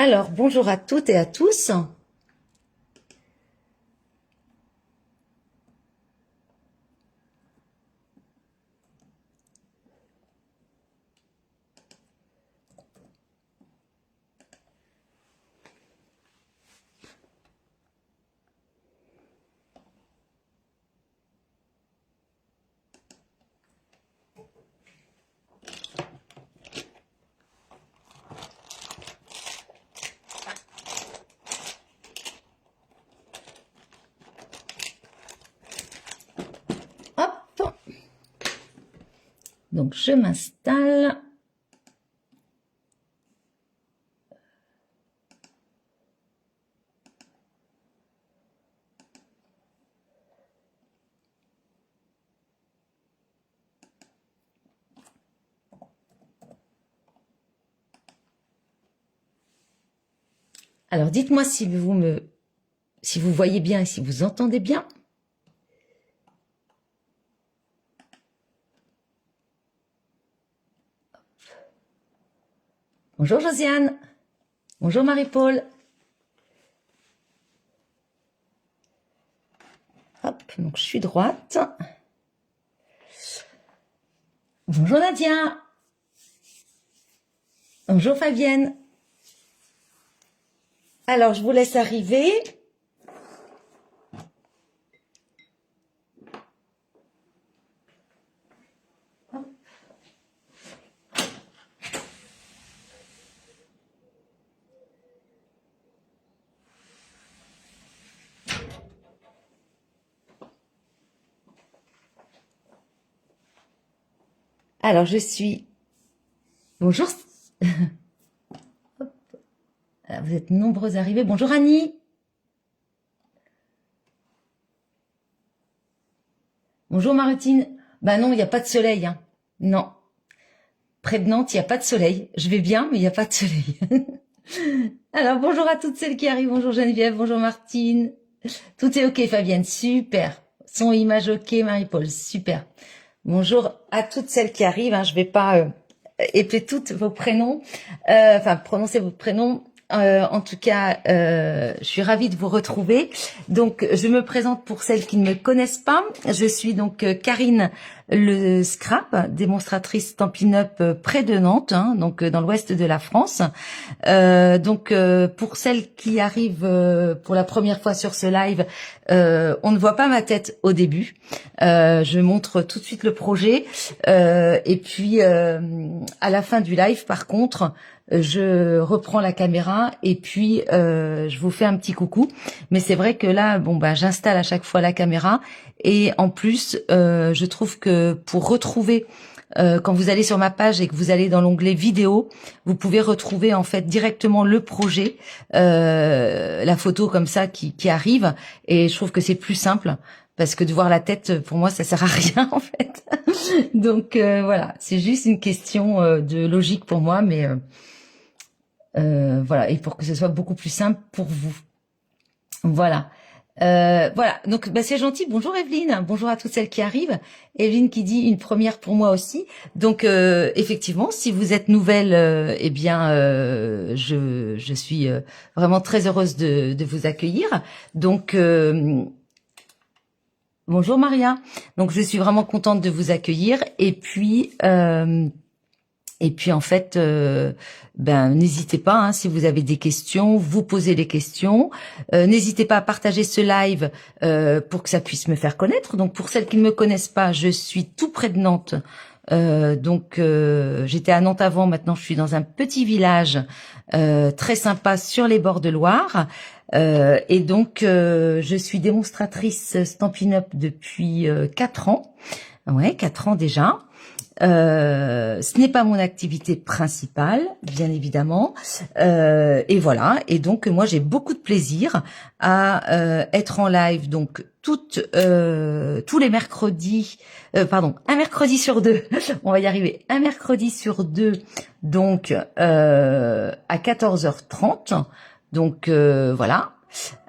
Alors, bonjour à toutes et à tous. Hop. Donc, je m'installe. Alors, dites-moi si vous voyez bien et si vous entendez bien. Bonjour Josiane. Bonjour Marie-Paul. Hop, donc je suis droite. Bonjour Nadia. Bonjour Fabienne. Alors, je vous laisse arriver. Alors, je suis... Bonjour. Alors, vous êtes nombreux à arriver. Bonjour Annie. Bonjour Martine. Bah non, il n'y a pas de soleil. Hein. Non. Près de Nantes, il n'y a pas de soleil. Je vais bien, mais il n'y a pas de soleil. Alors, bonjour à toutes celles qui arrivent. Bonjour Geneviève, bonjour Martine. Tout est OK, Fabienne. Super. Son, image OK, Marie-Paul. Super. Bonjour à toutes celles qui arrivent. Hein. Je vais pas épeler tous vos prénoms. Enfin, prononcer vos prénoms. En tout cas, je suis ravie de vous retrouver. Donc, je me présente pour celles qui ne me connaissent pas. Je suis donc Karine Le Scrap, démonstratrice Stampin' Up près de Nantes, hein, donc dans l'ouest de la France. Donc, pour celles qui arrivent pour la première fois sur ce live, on ne voit pas ma tête au début. Je montre tout de suite le projet. Et puis, à la fin du live, par contre, je reprends la caméra et puis je vous fais un petit coucou. Mais c'est vrai que là, bon bah j'installe à chaque fois la caméra et en plus, je trouve que pour retrouver quand vous allez sur ma page et que vous allez dans l'onglet vidéo, vous pouvez retrouver en fait directement le projet, la photo comme ça qui arrive. Et je trouve que c'est plus simple. Parce que de voir la tête, pour moi, ça sert à rien en fait. Donc voilà, c'est juste une question de logique pour moi, mais voilà, et pour que ce soit beaucoup plus simple pour vous. Voilà. Voilà, donc bah, c'est gentil. Bonjour Evelyne, bonjour à toutes celles qui arrivent. Evelyne qui dit une première pour moi aussi. Donc effectivement, si vous êtes nouvelle, eh bien je suis vraiment très heureuse de vous accueillir. Donc bonjour Maria. Donc je suis vraiment contente de vous accueillir. Et puis en fait, ben n'hésitez pas, hein, si vous avez des questions, vous posez les questions. N'hésitez pas à partager ce live pour que ça puisse me faire connaître. Donc pour celles qui ne me connaissent pas, je suis tout près de Nantes. Donc j'étais à Nantes avant, maintenant je suis dans un petit village très sympa sur les bords de Loire. Et donc je suis démonstratrice Stampin' Up depuis 4 ans. Ouais, 4 ans déjà. Ce n'est pas mon activité principale, bien évidemment, et voilà. Et donc moi j'ai beaucoup de plaisir à être en live, donc tous les mercredis, un mercredi sur deux, on va y arriver, un mercredi sur deux, donc à 14h30. Donc voilà.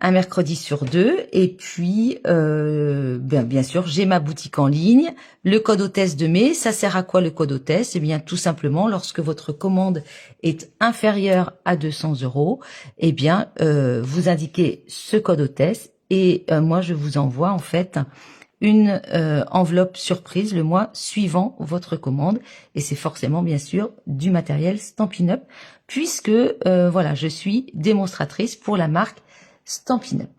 un mercredi sur 2. Et puis, bien sûr, j'ai ma boutique en ligne. Le code hôtesse de mai, ça sert à quoi le code hôtesse? Eh bien, tout simplement, lorsque votre commande est inférieure à 200 €, eh bien, vous indiquez ce code hôtesse et moi, je vous envoie en fait une enveloppe surprise le mois suivant votre commande, et c'est forcément bien sûr du matériel Stampin' Up, puisque voilà, je suis démonstratrice pour la marque Stampin' Up.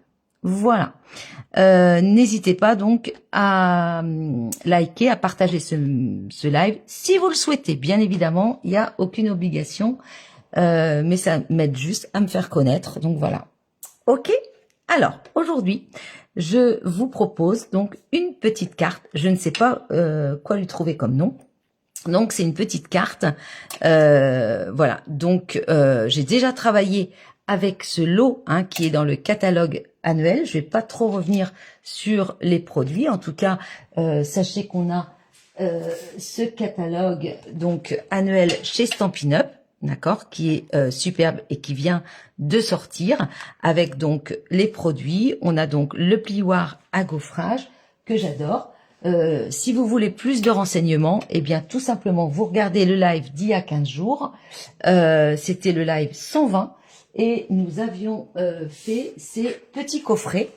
Voilà. N'hésitez pas donc à liker, à partager ce live si vous le souhaitez. Bien évidemment, il n'y a aucune obligation, mais ça m'aide juste à me faire connaître. Donc voilà. Ok. Alors aujourd'hui, je vous propose donc une petite carte. Je ne sais pas quoi lui trouver comme nom. Donc c'est une petite carte. Voilà. Donc j'ai déjà travaillé avec ce lot qui est dans le catalogue annuel. Je vais pas trop revenir sur les produits. En tout cas, sachez qu'on a ce catalogue donc annuel chez Stampin' Up, d'accord, qui est superbe et qui vient de sortir avec donc les produits. On a donc le plioir à gaufrage que j'adore. Si vous voulez plus de renseignements, eh bien tout simplement vous regardez le live d'il y a 15 jours. C'était le live 120 et nous avions fait ces petits coffrets.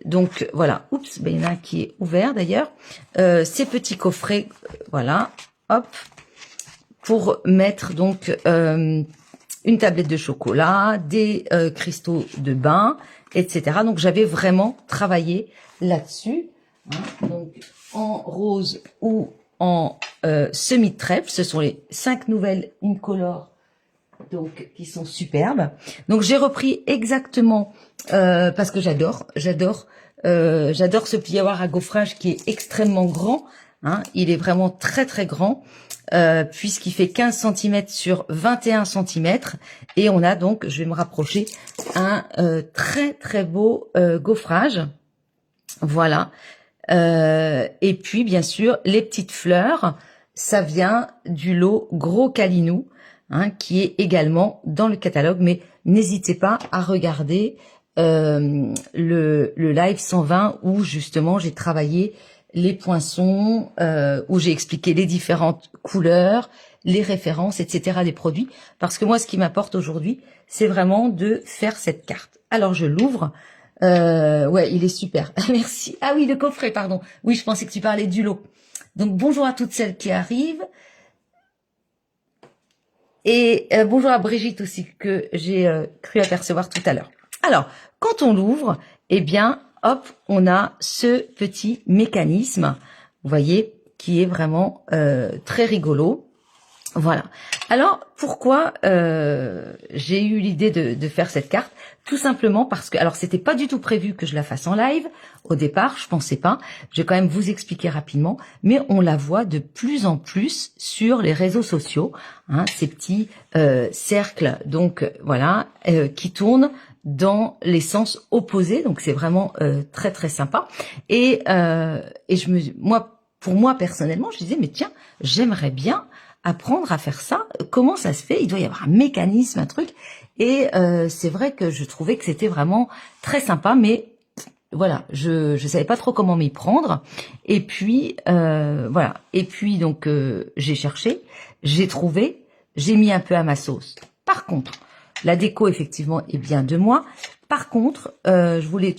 Donc voilà, oups, ben, il y en a un qui est ouvert d'ailleurs. Ces petits coffrets, voilà, hop, pour mettre donc une tablette de chocolat, des cristaux de bain, etc. Donc j'avais vraiment travaillé là-dessus. Donc en rose ou en semi-trèfle, ce sont les 5 nouvelles Incolor, donc qui sont superbes. Donc j'ai repris exactement parce que j'adore ce plioir à gaufrage qui est extrêmement grand. Il est vraiment très très grand puisqu'il fait 15 cm sur 21 cm et on a donc, je vais me rapprocher, un très très beau gaufrage. Voilà. Et puis bien sûr les petites fleurs, ça vient du lot Gros Calinou, qui est également dans le catalogue, mais n'hésitez pas à regarder le live 120 où justement j'ai travaillé les poinçons, où j'ai expliqué les différentes couleurs, les références, etc. des produits, parce que moi ce qui m'apporte aujourd'hui, c'est vraiment de faire cette carte. Alors je l'ouvre. Ouais, il est super. Merci. Ah oui, le coffret, pardon. Oui, je pensais que tu parlais du lot. Donc bonjour à toutes celles qui arrivent. Et bonjour à Brigitte aussi, que j'ai cru apercevoir tout à l'heure. Alors, quand on l'ouvre, eh bien, hop, on a ce petit mécanisme, vous voyez, qui est vraiment très rigolo. Voilà. Alors, pourquoi j'ai eu l'idée de faire cette carte? Tout simplement parce que, alors c'était pas du tout prévu que je la fasse en live. Au départ, je pensais pas. Je vais quand même vous expliquer rapidement, mais on la voit de plus en plus sur les réseaux sociaux, ces petits cercles, donc voilà, qui tournent dans les sens opposés. Donc c'est vraiment très très sympa. Et pour moi personnellement, je disais mais tiens, j'aimerais bien apprendre à faire ça. Comment ça se fait? Il doit y avoir un mécanisme, un truc. Et c'est vrai que je trouvais que c'était vraiment très sympa, mais voilà, je savais pas trop comment m'y prendre. Et puis voilà. Et puis donc j'ai cherché, j'ai trouvé, j'ai mis un peu à ma sauce. Par contre, la déco effectivement est bien de moi. Par contre, je voulais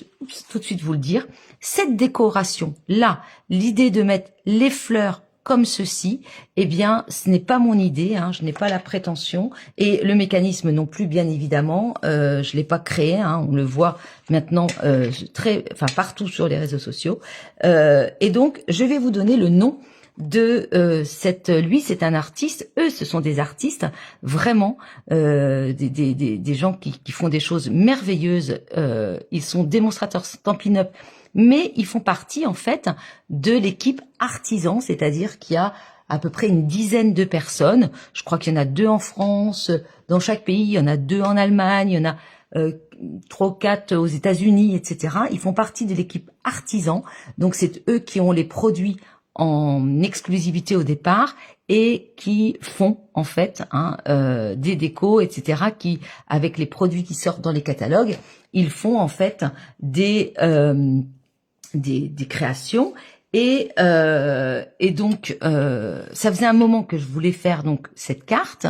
tout de suite vous le dire, cette décoration là, l'idée de mettre les fleurs comme ceci, eh bien, ce n'est pas mon idée, je n'ai pas la prétention, et le mécanisme non plus, bien évidemment, je l'ai pas créé, on le voit maintenant partout sur les réseaux sociaux, et donc je vais vous donner le nom de lui, c'est un artiste, eux, ce sont des artistes, vraiment des gens qui font des choses merveilleuses, ils sont démonstrateurs Stampin' Up, mais ils font partie en fait de l'équipe artisan, c'est-à-dire qu'il y a à peu près une dizaine de personnes. Je crois qu'il y en a 2 en France, dans chaque pays, il y en a 2 en Allemagne, il y en a 3 ou 4 aux États-Unis, etc. Ils font partie de l'équipe artisan, donc c'est eux qui ont les produits en exclusivité au départ et qui font en fait des décos, etc. Qui, avec les produits qui sortent dans les catalogues, ils font en fait des créations. Et donc ça faisait un moment que je voulais faire donc cette carte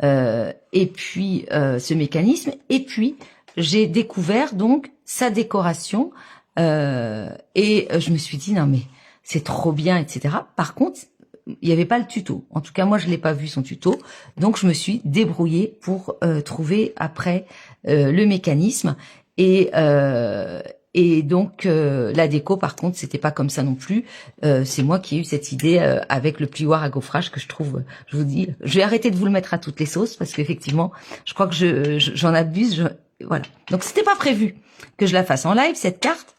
et puis ce mécanisme, et puis j'ai découvert donc sa décoration et je me suis dit non mais c'est trop bien, etc. Par contre il n'y avait pas le tuto. En tout cas, moi, je l'ai pas vu son tuto. Donc, je me suis débrouillée pour trouver après le mécanisme. Et donc, la déco, par contre, c'était pas comme ça non plus. C'est moi qui ai eu cette idée avec le plioir à gaufrage que je trouve, je vous dis, je vais arrêter de vous le mettre à toutes les sauces parce qu'effectivement, je crois que j'en abuse. Voilà. Donc, c'était pas prévu que je la fasse en live, cette carte.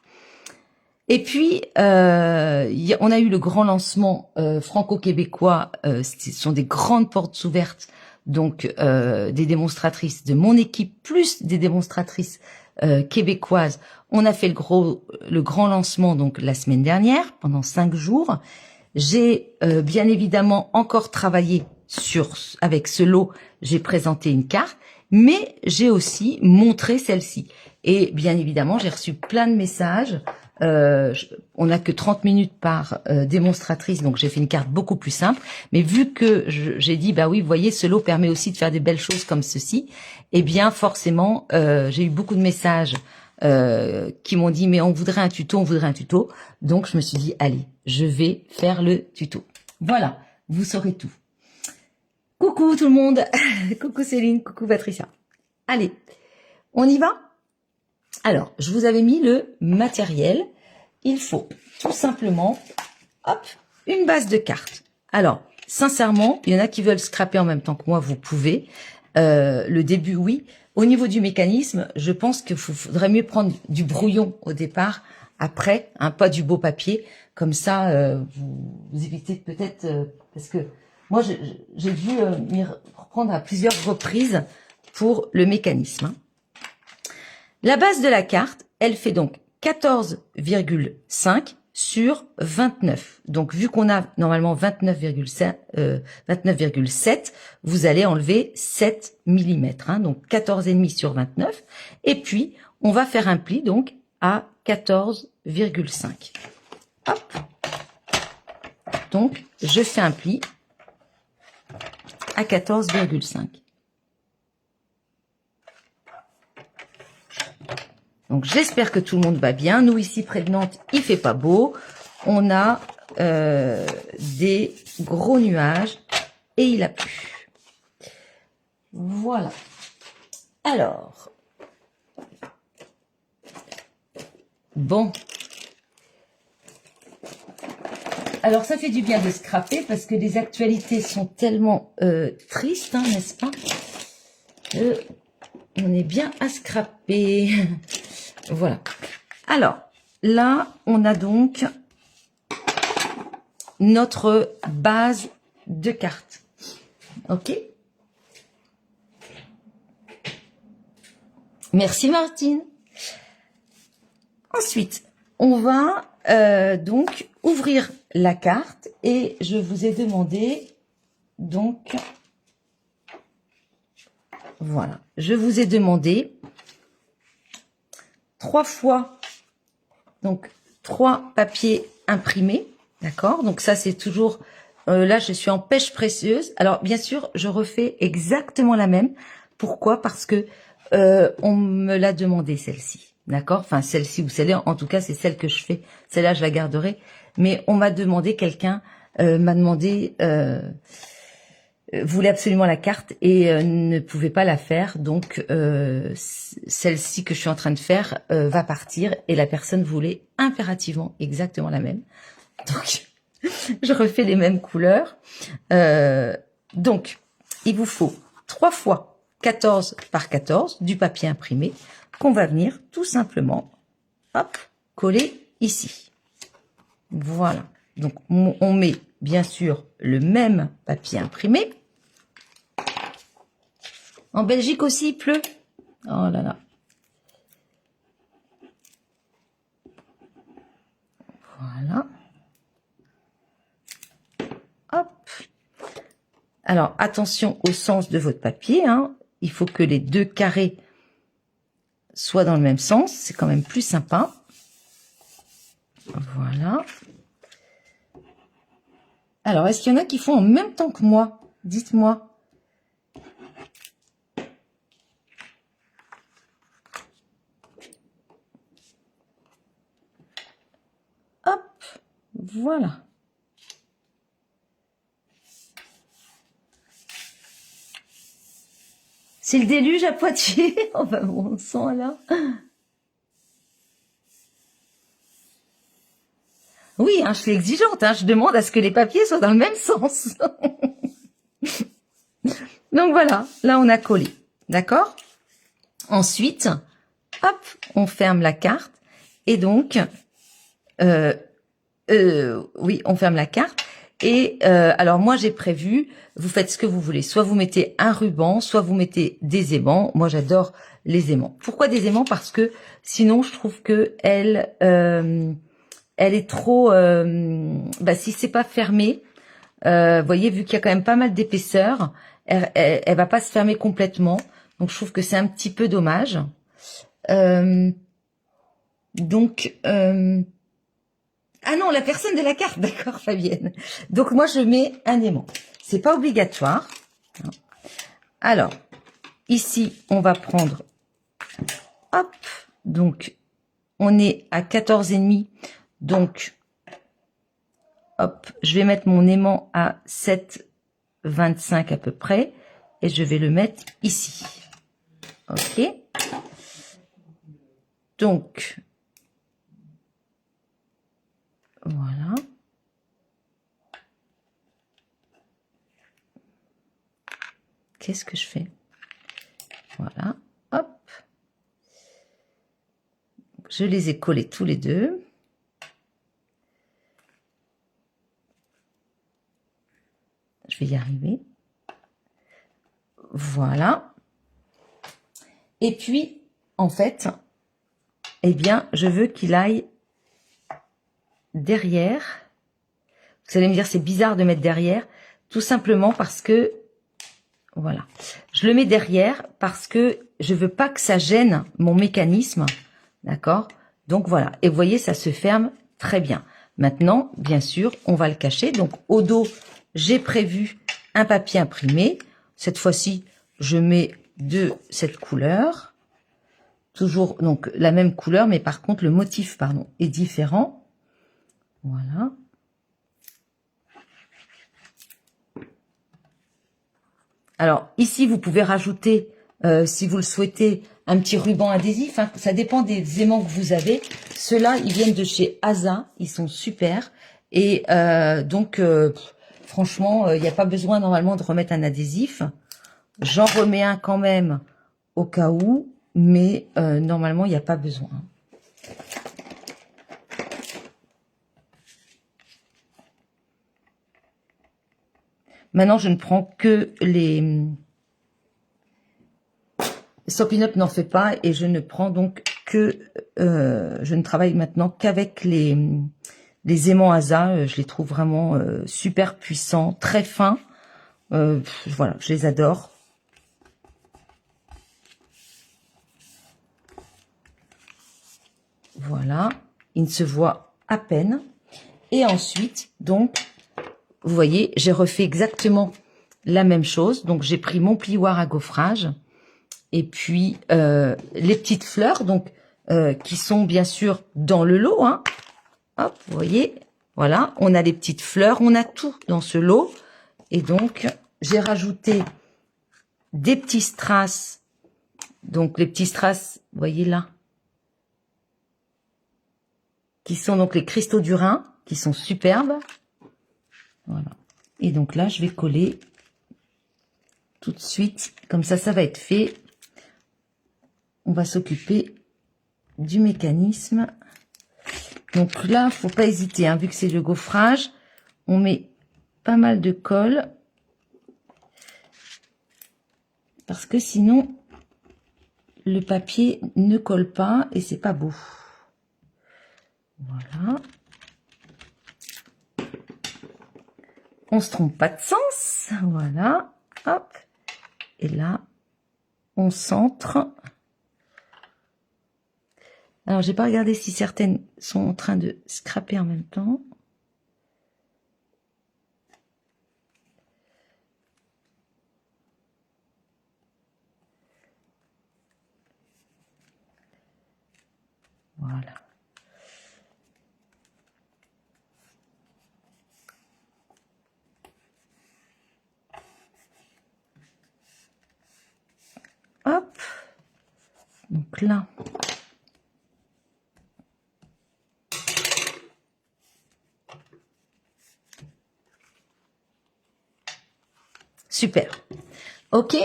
Et puis, on a eu le grand lancement franco-québécois. Ce sont des grandes portes ouvertes, donc des démonstratrices de mon équipe, plus des démonstratrices québécoises. On a fait le grand lancement donc la semaine dernière, pendant 5 jours. J'ai bien évidemment encore travaillé avec ce lot. J'ai présenté une carte, mais j'ai aussi montré celle-ci. Et bien évidemment, j'ai reçu plein de messages. On n'a que 30 minutes par démonstratrice, donc j'ai fait une carte beaucoup plus simple. Mais vu que j'ai dit, bah oui, vous voyez, ce lot permet aussi de faire des belles choses comme ceci, eh bien forcément, j'ai eu beaucoup de messages qui m'ont dit, mais on voudrait un tuto, on voudrait un tuto. Donc je me suis dit, allez, je vais faire le tuto. Voilà, vous saurez tout. Coucou tout le monde, coucou Céline, coucou Patricia. Allez, on y va ? Alors, je vous avais mis le matériel. Il faut tout simplement, hop, une base de cartes. Alors, sincèrement, il y en a qui veulent scraper en même temps que moi, vous pouvez. Le début, oui. Au niveau du mécanisme, je pense qu'il faudrait mieux prendre du brouillon au départ, après, pas du beau papier. Comme ça, vous évitez peut-être, parce que moi, j'ai dû m'y reprendre à plusieurs reprises pour le mécanisme. La base de la carte, elle fait donc 14,5 sur 29. Donc, vu qu'on a normalement 29,7, vous allez enlever 7 mm. Donc, 14,5 sur 29. Et puis, on va faire un pli donc à 14,5. Hop. Donc, je fais un pli à 14,5. Donc, j'espère que tout le monde va bien. Nous, ici, près de Nantes, il fait pas beau. On a des gros nuages et il a plu. Voilà. Alors. Bon. Alors, ça fait du bien de scraper parce que les actualités sont tellement tristes, n'est-ce pas? On est bien à scraper. Voilà. Alors, là, on a donc notre base de cartes. OK? Merci Martine. Ensuite, on va donc ouvrir la carte et je vous ai demandé donc... Voilà. Je vous ai demandé 3 fois, donc 3 papiers imprimés, d'accord? Donc ça, c'est toujours, là, je suis en pêche précieuse. Alors, bien sûr, je refais exactement la même. Pourquoi? Parce que on me l'a demandé, celle-ci, d'accord? Enfin, celle-ci ou celle-là, en tout cas, c'est celle que je fais. Celle-là, je la garderai. Mais on m'a demandé, quelqu'un m'a demandé... voulait absolument la carte et ne pouvait pas la faire, donc celle-ci que je suis en train de faire va partir et la personne voulait impérativement exactement la même, donc je refais les mêmes couleurs. Donc il vous faut 3 fois 14 par 14 du papier imprimé qu'on va venir tout simplement hop coller ici. Voilà, donc on met bien sûr le même papier imprimé. En Belgique aussi, il pleut. Oh là là. Voilà. Alors, attention au sens de votre papier, hein. Il faut que les deux carrés soient dans le même sens. C'est quand même plus sympa. Voilà. Alors, est-ce qu'il y en a qui font en même temps que moi? Dites-moi. Hop, voilà. C'est le déluge à Poitiers. Oh ben bon sang là. Oui, hein, je suis exigeante. Hein, je demande à ce que les papiers soient dans le même sens. Donc voilà, là on a collé. D'accord? Ensuite, hop, on ferme la carte. Et donc, oui, on ferme la carte. Et alors moi j'ai prévu, vous faites ce que vous voulez. Soit vous mettez un ruban, soit vous mettez des aimants. Moi j'adore les aimants. Pourquoi des aimants? Parce que sinon je trouve que elle est trop... si c'est pas fermé, voyez, vu qu'il y a quand même pas mal d'épaisseur, elle va pas se fermer complètement. Donc je trouve que c'est un petit peu dommage. Ah non, la personne de la carte, d'accord, Fabienne. Donc moi je mets un aimant. C'est pas obligatoire. Alors, ici, on va prendre, hop, donc on est à 14,5. Donc, hop, je vais mettre mon aimant à 7,25 à peu près. Et je vais le mettre ici. Ok. Donc, voilà. Qu'est-ce que je fais? Voilà. Hop. Je les ai collés tous les deux. Je vais y arriver. Voilà. Et puis, en fait, eh bien, je veux qu'il aille derrière. Vous allez me dire, c'est bizarre de mettre derrière. Tout simplement parce que, voilà. Je le mets derrière parce que je veux pas que ça gêne mon mécanisme. D'accord? Donc, voilà. Et vous voyez, ça se ferme très bien. Maintenant, bien sûr, on va le cacher. Donc, au dos, j'ai prévu un papier imprimé. Cette fois-ci, je mets de cette couleur. Toujours, donc, la même couleur, mais par contre, le motif, pardon, est différent. Voilà. Alors, ici, vous pouvez rajouter, si vous le souhaitez, un petit ruban adhésif. Hein. Ça dépend des aimants que vous avez. Ceux-là, ils viennent de chez Asa. Ils sont super. Et donc, franchement, il n'y a pas besoin normalement de remettre un adhésif. J'en remets un quand même au cas où. Mais normalement, il n'y a pas besoin. Maintenant, je ne prends que les... Stop In Up n'en fait pas et je ne prends donc que... je ne travaille maintenant qu'avec les aimants Asa. Je les trouve vraiment super puissants, très fins. Voilà, je les adore. Voilà, il ne se voit à peine. Et ensuite, donc... Vous voyez, j'ai refait exactement la même chose. Donc, j'ai pris mon plioir à gaufrage et puis les petites fleurs, donc qui sont bien sûr dans le lot. Hein. Hop, vous voyez, voilà, on a les petites fleurs, on a tout dans ce lot. Et donc, j'ai rajouté des petits strass. Donc, les petits strass, vous voyez là, qui sont donc les cristaux du Rhin, qui sont superbes. Voilà. Et donc là, je vais coller tout de suite. Comme ça va être fait. On va s'occuper du mécanisme. Donc là, faut pas hésiter. Hein, vu que c'est le gaufrage, on met pas mal de colle. Parce que sinon, le papier ne colle pas et c'est pas beau. Voilà. on se trompe pas de sens. Voilà, hop. Et là, on centre. Alors, j'ai pas regardé si certaines sont en train de scraper en même temps. Voilà. Hop. Donc là. Super. Ok.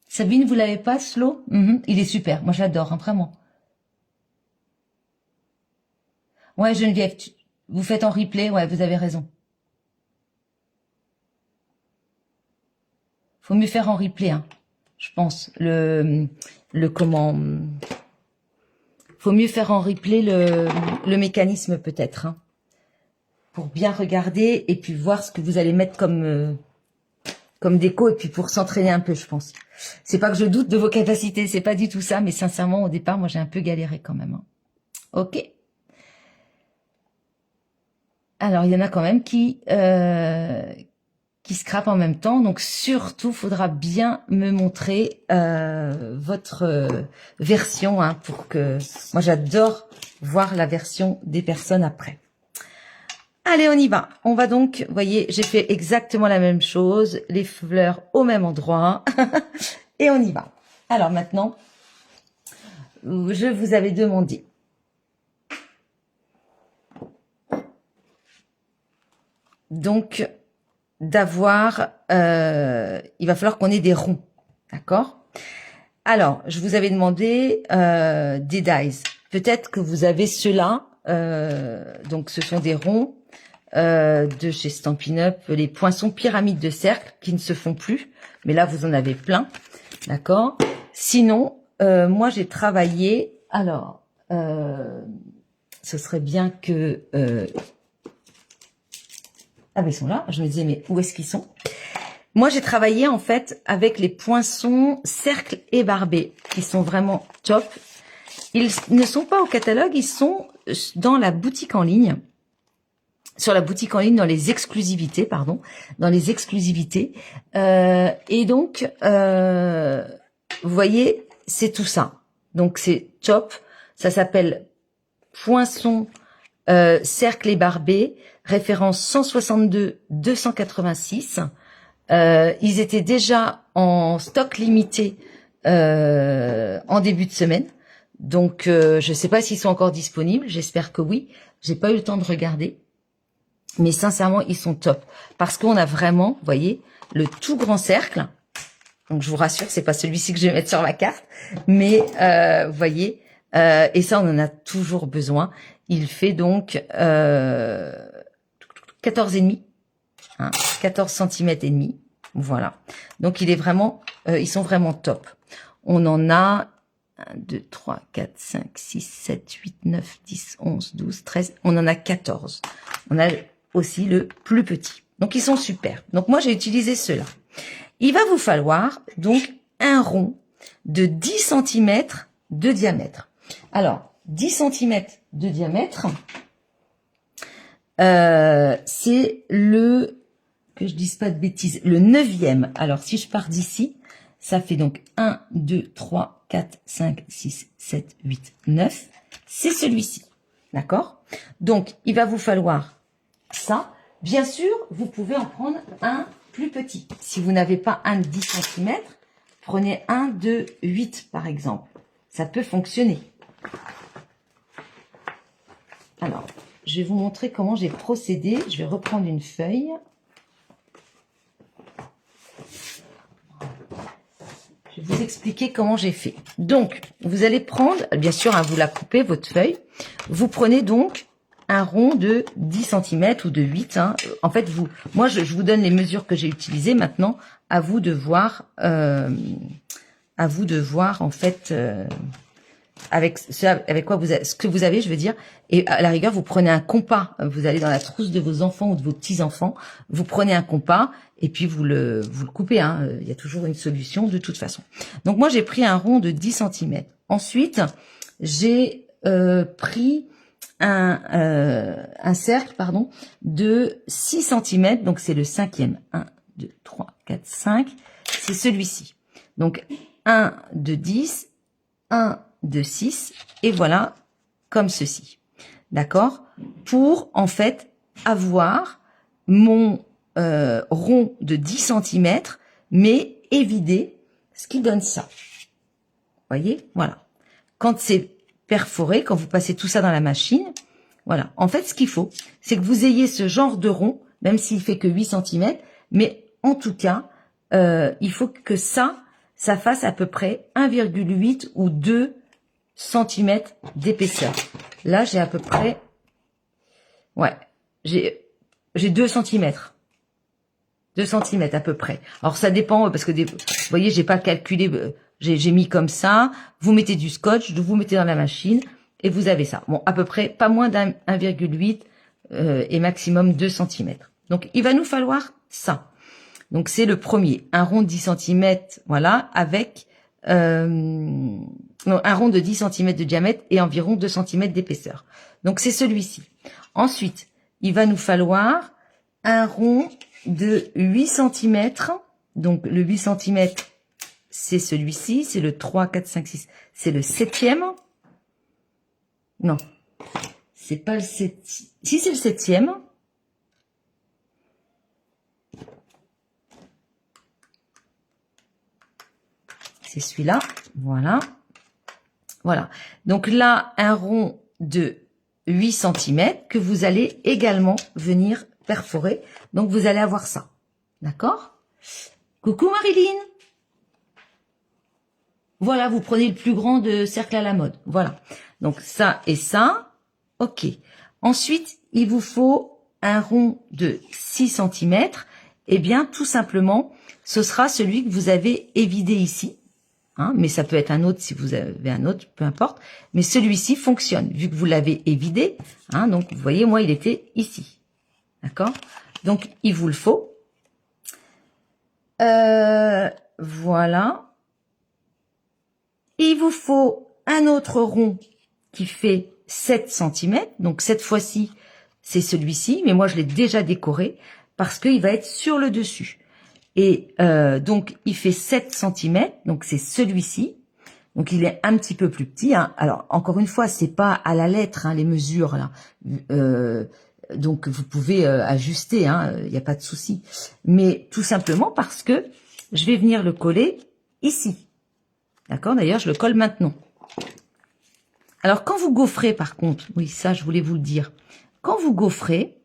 Sabine, vous l'avez pas, Slow? Il est super. Moi, j'adore, hein, vraiment. Ouais, Geneviève, vous faites en replay. Ouais, vous avez raison. Faut mieux faire en replay, hein, je pense. Comment... Faut mieux faire en replay le mécanisme, peut-être, hein, pour bien regarder et puis voir ce que vous allez mettre comme déco et puis pour s'entraîner un peu, je pense. C'est pas que je doute de vos capacités, c'est pas du tout ça, mais sincèrement, au départ, moi, j'ai un peu galéré quand même. Hein. Ok. Alors, il y en a quand même qui scrapent en même temps, donc surtout, faudra bien me montrer votre version, hein, pour que... Moi, j'adore voir la version des personnes après. Allez, on y va. On va donc, vous voyez, j'ai fait exactement la même chose, les fleurs au même endroit, et on y va. Alors maintenant, je vous avais demandé donc d'avoir, il va falloir qu'on ait des ronds, d'accord? Alors, je vous avais demandé des dies. Peut-être que vous avez ceux-là, donc ce sont des ronds de chez Stampin' Up, les poinçons pyramides de cercle qui ne se font plus, mais là vous en avez plein, d'accord? Sinon, moi j'ai travaillé, alors, ce serait bien que... Ah ben ils sont là, je me disais mais où est-ce qu'ils sont? Moi j'ai travaillé en fait avec les poinçons cercle et barbés, qui sont vraiment top. Ils ne sont pas au catalogue, ils sont dans la boutique en ligne. Sur la boutique en ligne, dans les exclusivités, pardon, dans les exclusivités. Et donc, vous voyez, c'est tout ça. Donc c'est top. Ça s'appelle Poinçon cercle et barbé, référence 162 286. Ils étaient déjà en stock limité en début de semaine. Donc, je ne sais pas s'ils sont encore disponibles. J'espère que oui. J'ai pas eu le temps de regarder. Mais sincèrement, ils sont top. Parce qu'on a vraiment, vous voyez, le tout grand cercle. Donc, je vous rassure, c'est pas celui-ci que je vais mettre sur ma carte. Mais, vous voyez, et ça, on en a toujours besoin. Il fait donc 14,5. Hein, 14 cm et demi. Voilà. Donc, il est vraiment, ils sont vraiment top. On en a 1, 2, 3, 4, 5, 6, 7, 8, 9, 10, 11, 12, 13. On en a 14. On a aussi le plus petit. Donc, ils sont super. Donc, moi, j'ai utilisé ceux-là. Il va vous falloir, donc, un rond de 10 cm de diamètre. Alors, 10 cm de diamètre, c'est le, que je dise pas de bêtises, le 9e. Alors, si je pars d'ici, ça fait donc 1, 2, 3, 4, 5, 6, 7, 8, 9. C'est celui-ci. D'accord? Donc, il va vous falloir ça. Bien sûr, vous pouvez en prendre un plus petit. Si vous n'avez pas un de 10 cm, prenez un de 8 par exemple. Ça peut fonctionner. Alors, je vais vous montrer comment j'ai procédé. Je vais reprendre une feuille. Je vais vous expliquer comment j'ai fait. Donc, vous allez prendre, bien sûr, hein, vous la coupez, votre feuille. Vous prenez donc un rond de 10 cm ou de 8. Hein. En fait, moi, je vous donne les mesures que j'ai utilisées. Maintenant, à vous de voir, en fait, avec quoi ce que vous avez, je veux dire, et à la rigueur, vous prenez un compas, vous allez dans la trousse de vos enfants ou de vos petits-enfants, vous prenez un compas, et puis vous le coupez, hein, il y a toujours une solution de toute façon. Donc moi, j'ai pris un rond de 10 cm. Ensuite, j'ai pris un cercle, pardon, de 6 cm, donc c'est le cinquième. 1, 2, 3, 4, 5, c'est celui-ci. Donc, 1 de 10, 1 de 6, et voilà, comme ceci. D'accord? Pour, en fait, avoir mon rond de 10 cm, mais évidé, ce qui donne ça. Voyez? Voilà. Quand c'est perforé, quand vous passez tout ça dans la machine, voilà. En fait, ce qu'il faut, c'est que vous ayez ce genre de rond, même s'il fait que 8 cm, mais en tout cas, il faut que ça fasse à peu près 1,8 ou 2 cm d'épaisseur. Là, j'ai à peu près, ouais, j'ai 2 cm. 2 cm à peu près. Alors ça dépend parce que vous voyez, j'ai pas calculé, j'ai mis comme ça. Vous mettez du scotch, vous mettez dans la machine et vous avez ça. Bon, à peu près pas moins d'un 1,8 et maximum 2 cm. Donc il va nous falloir ça. Donc c'est le premier, un rond de 10 cm, voilà, avec non, un rond de 10 cm de diamètre et environ 2 cm d'épaisseur. Donc c'est celui-ci. Ensuite, il va nous falloir un rond de 8 cm. Donc le 8 cm, c'est celui-ci, c'est le 3, 4, 5, 6, c'est le 7e. Non, c'est pas le 7. Si, c'est le 7e. C'est celui-là, voilà. Voilà. Donc là, un rond de 8 cm que vous allez également venir perforer. Donc vous allez avoir ça. D'accord? Coucou Marilyn. Voilà, vous prenez le plus grand de cercle à la mode. Voilà. Donc ça et ça. OK. Ensuite, il vous faut un rond de 6 cm. Eh bien, tout simplement, ce sera celui que vous avez évidé ici. Hein, mais ça peut être un autre si vous avez un autre, peu importe. Mais celui-ci fonctionne, vu que vous l'avez évidé. Hein, donc, vous voyez, moi, il était ici. D'accord? Donc, il vous le faut. Voilà. Et il vous faut un autre rond qui fait 7 cm. Donc, cette fois-ci, c'est celui-ci. Mais moi, je l'ai déjà décoré parce qu'il va être sur le dessus. Et donc, il fait 7 cm, donc c'est celui-ci. Donc, il est un petit peu plus petit. Hein. Alors, encore une fois, c'est pas à la lettre, hein, les mesures, là. Donc, vous pouvez ajuster, hein, il n'y a pas de souci. Mais tout simplement parce que je vais venir le coller ici. D'accord? D'ailleurs, je le colle maintenant. Alors, quand vous gaufrez, par contre, oui, ça, je voulais vous le dire. Quand vous gaufrez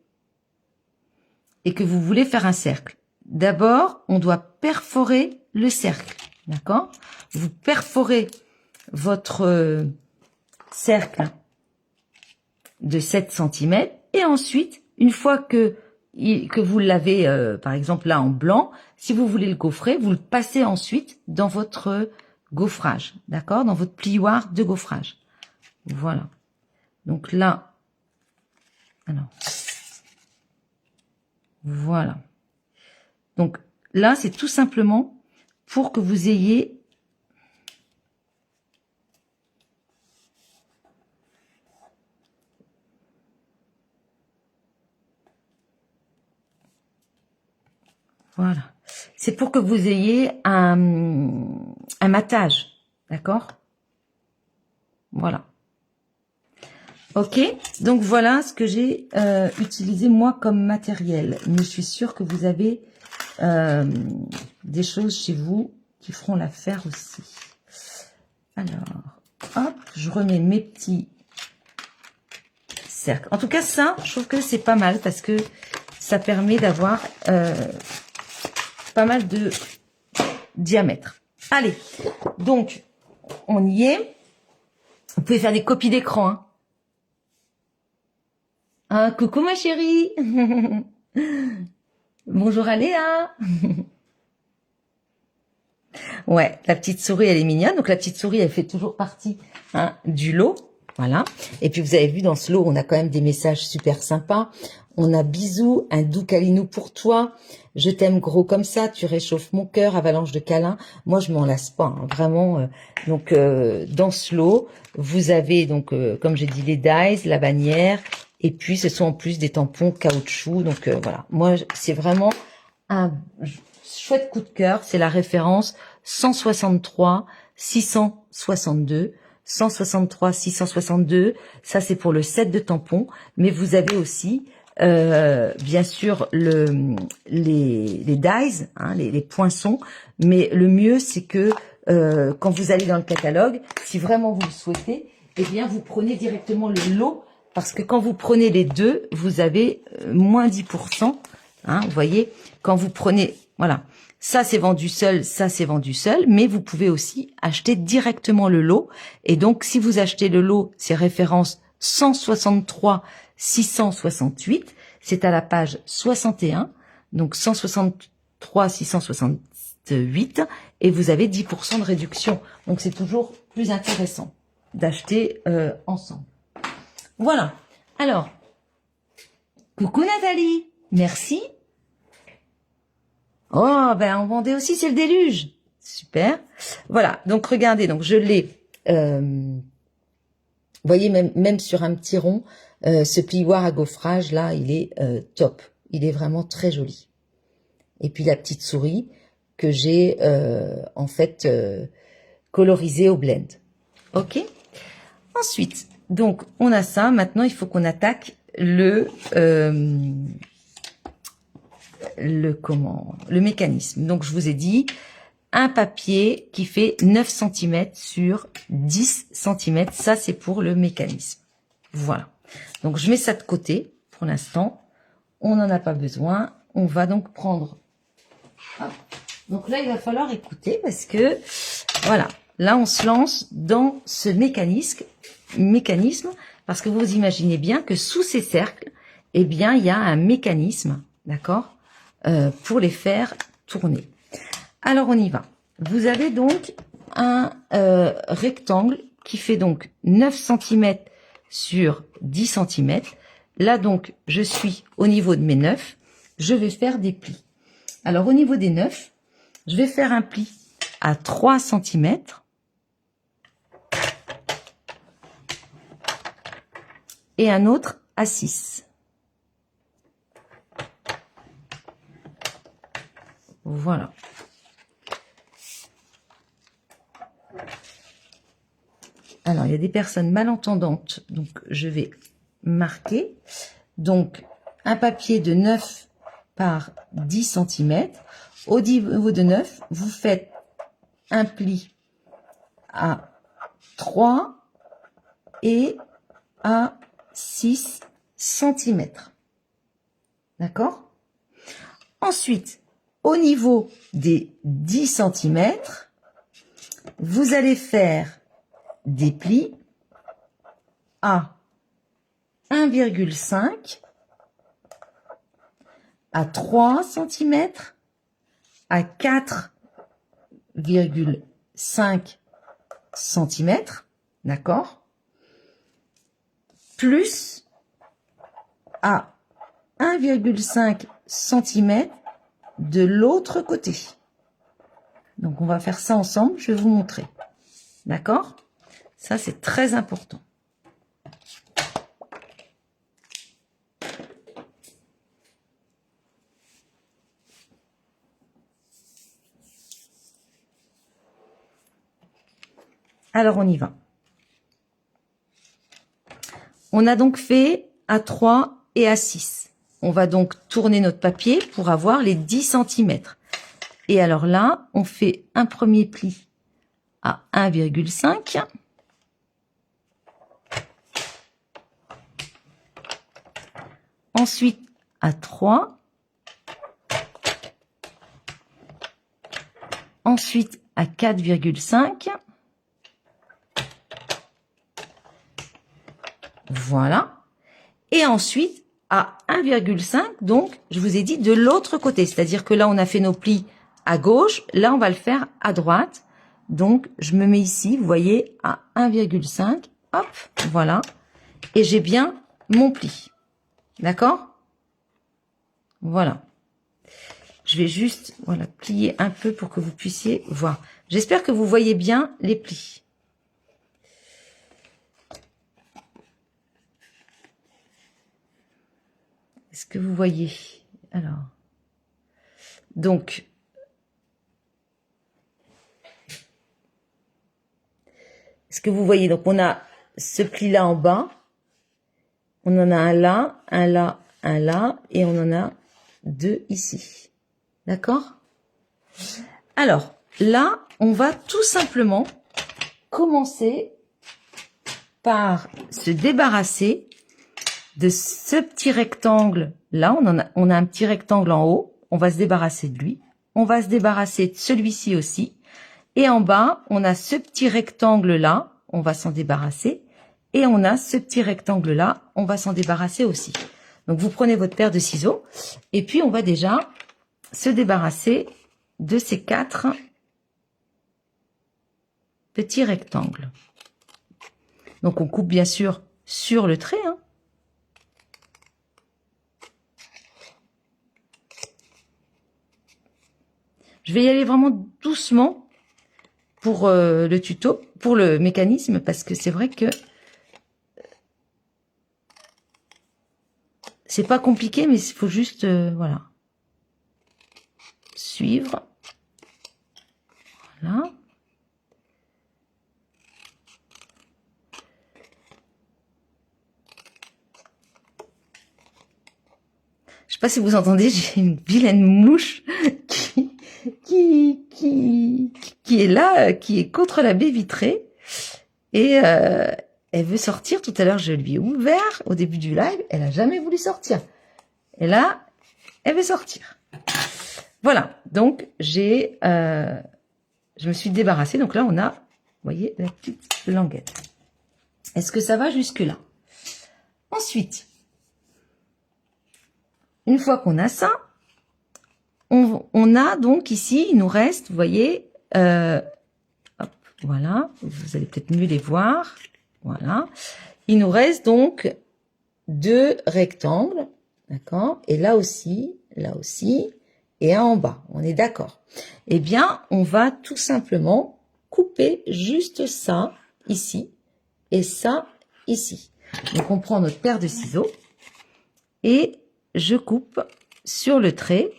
et que vous voulez faire un cercle, d'abord, on doit perforer le cercle, d'accord? Vous perforez votre cercle de 7 cm et ensuite, une fois que vous l'avez, par exemple là en blanc, si vous voulez le gaufrer, vous le passez ensuite dans votre gaufrage, d'accord? Dans votre plioir de gaufrage. Voilà. Donc là, alors, voilà. Donc là, c'est tout simplement pour que vous ayez voilà. C'est pour que vous ayez un matage, d'accord? Voilà. Ok, donc voilà ce que j'ai utilisé moi comme matériel. Mais je suis sûre que vous avez des choses chez vous qui feront l'affaire aussi. Alors, hop, je remets mes petits cercles. En tout cas, ça, je trouve que c'est pas mal parce que ça permet d'avoir pas mal de diamètre. Allez, donc, on y est. Vous pouvez faire des copies d'écran, hein. Ah, coucou ma chérie. Bonjour à Léa. Ouais, la petite souris, elle est mignonne. Donc, la petite souris, elle fait toujours partie du lot. Voilà. Et puis, vous avez vu, dans ce lot, on a quand même des messages super sympas. On a bisous, un doux câlinou pour toi. Je t'aime gros comme ça, tu réchauffes mon cœur, avalanche de câlins. Moi, je m'en lasse pas, vraiment. Donc, dans ce lot, vous avez, donc, comme j'ai dit, les dies, la bannière. Et puis, ce sont en plus des tampons caoutchouc. Donc, voilà. Moi, c'est vraiment un chouette coup de cœur. C'est la référence 163 662. 163 662, ça c'est pour le set de tampons, mais vous avez aussi bien sûr les dies, les poinçons, mais le mieux c'est que quand vous allez dans le catalogue, si vraiment vous le souhaitez, eh bien vous prenez directement le lot, parce que quand vous prenez les deux, vous avez moins 10%, vous voyez, quand vous prenez, voilà, ça c'est vendu seul, ça c'est vendu seul, mais vous pouvez aussi acheter directement le lot. Et donc, si vous achetez le lot, c'est référence 163 668, c'est à la page 61, donc 163 668, et vous avez 10% de réduction. Donc, c'est toujours plus intéressant d'acheter ensemble. Voilà. Alors, coucou Nathalie, merci. Oh, ben on vendait aussi, c'est le déluge. Super. Voilà, donc regardez, donc je l'ai, vous voyez, même sur un petit rond, ce plioir à gaufrage, là, il est top. Il est vraiment très joli. Et puis la petite souris que j'ai, en fait, colorisée au blend. Ok. Ensuite, donc, on a ça. Maintenant, il faut qu'on attaque le mécanisme. Donc, je vous ai dit, un papier qui fait 9 cm sur 10 cm. Ça, c'est pour le mécanisme. Voilà. Donc, je mets ça de côté pour l'instant. On n'en a pas besoin. On va donc prendre... Hop. Donc là, il va falloir écouter parce que, voilà, là, on se lance dans ce mécanisme parce que vous imaginez bien que sous ces cercles, eh bien, il y a un mécanisme, d'accord, pour les faire tourner. Alors, on y va. Vous avez donc un rectangle qui fait donc 9 cm sur 10 cm. Là, donc, je suis au niveau de mes 9. Je vais faire des plis. Alors, au niveau des 9, je vais faire un pli à 3 cm. Et un autre à 6. Voilà. Alors, il y a des personnes malentendantes, donc je vais marquer. Donc, un papier de 9 par 10 cm. Au niveau de 9, vous faites un pli à 3 et à 6 cm. D'accord? Ensuite, au niveau des 10 cm, vous allez faire des plis à 1,5, à 3 cm, à 4,5 cm, d'accord? Plus à 1,5 cm de l'autre côté. Donc, on va faire ça ensemble, je vais vous montrer. D'accord? Ça, c'est très important. Alors, on y va. On a donc fait à 3 et à 6. On va donc tourner notre papier pour avoir les 10 cm. Et alors là, on fait un premier pli à 1,5. Ensuite, à 3. Ensuite, à 4,5. Voilà. Et ensuite, à 1,5, donc, je vous ai dit de l'autre côté. C'est-à-dire que là, on a fait nos plis à gauche, là on va le faire à droite. Donc je me mets ici, vous voyez, à 1,5, hop, voilà. Et j'ai bien mon pli. D'accord? Voilà. Je vais juste, voilà, plier un peu pour que vous puissiez voir. J'espère que vous voyez bien les plis. Est-ce que vous voyez? Alors, donc, est-ce que vous voyez? Donc, on a ce pli-là en bas. On en a un là, un là, un là, et on en a deux ici. D'accord? Alors, là, on va tout simplement commencer par se débarrasser de ce petit rectangle. Là, on a un petit rectangle en haut. On va se débarrasser de lui. On va se débarrasser de celui-ci aussi. Et en bas, on a ce petit rectangle-là. On va s'en débarrasser. Et on a ce petit rectangle-là. On va s'en débarrasser aussi. Donc, vous prenez votre paire de ciseaux. Et puis, on va déjà se débarrasser de ces 4 petits rectangles. Donc, on coupe bien sûr sur le trait, hein. Je vais y aller vraiment doucement pour le tuto, pour le mécanisme, parce que c'est vrai que c'est pas compliqué, mais il faut juste, voilà, suivre. Voilà. Je sais pas si vous entendez, j'ai une vilaine mouche qui est là, qui est contre la baie vitrée. Et elle veut sortir. Tout à l'heure, je lui ai ouvert au début du live. Elle a jamais voulu sortir. Et là, elle veut sortir. Voilà. Donc, je me suis débarrassée. Donc là, on a, vous voyez, la petite languette. Est-ce que ça va jusque-là? Ensuite, une fois qu'on a ça, on a donc ici, il nous reste, vous voyez, hop, voilà, vous allez peut-être mieux les voir, voilà. Il nous reste donc 2 rectangles, d'accord, et là aussi, et un en bas, on est d'accord. Eh bien, on va tout simplement couper juste ça ici, et ça ici. Donc, on prend notre paire de ciseaux, et je coupe sur le trait.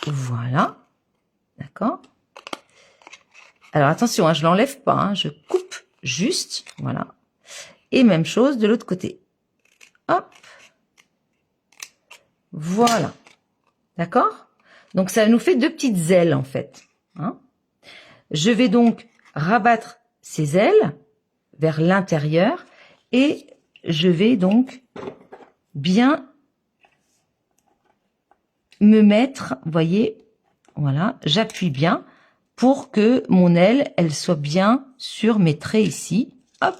Voilà. D'accord? Alors, attention, hein, je l'enlève pas. Hein, je coupe juste. Voilà. Et même chose de l'autre côté. Hop. Voilà. D'accord? Donc, ça nous fait 2 petites ailes, en fait. Hein, je vais donc rabattre ces ailes vers l'intérieur. Et je vais donc bien me mettre, vous voyez, voilà, j'appuie bien pour que mon aile, elle soit bien sur mes traits ici, hop,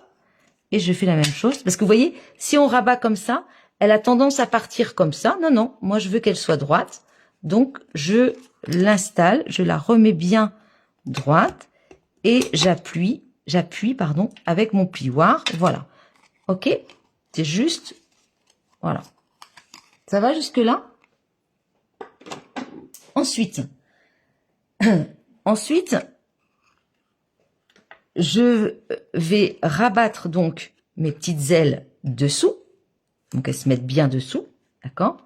et je fais la même chose, parce que vous voyez, si on rabat comme ça, elle a tendance à partir comme ça, non, non, moi je veux qu'elle soit droite, donc je l'installe, je la remets bien droite, et j'appuie, pardon, avec mon plioir, voilà, ok, c'est juste, voilà, ça va jusque là? Ensuite, je vais rabattre donc mes petites ailes dessous. Donc, elles se mettent bien dessous. D'accord?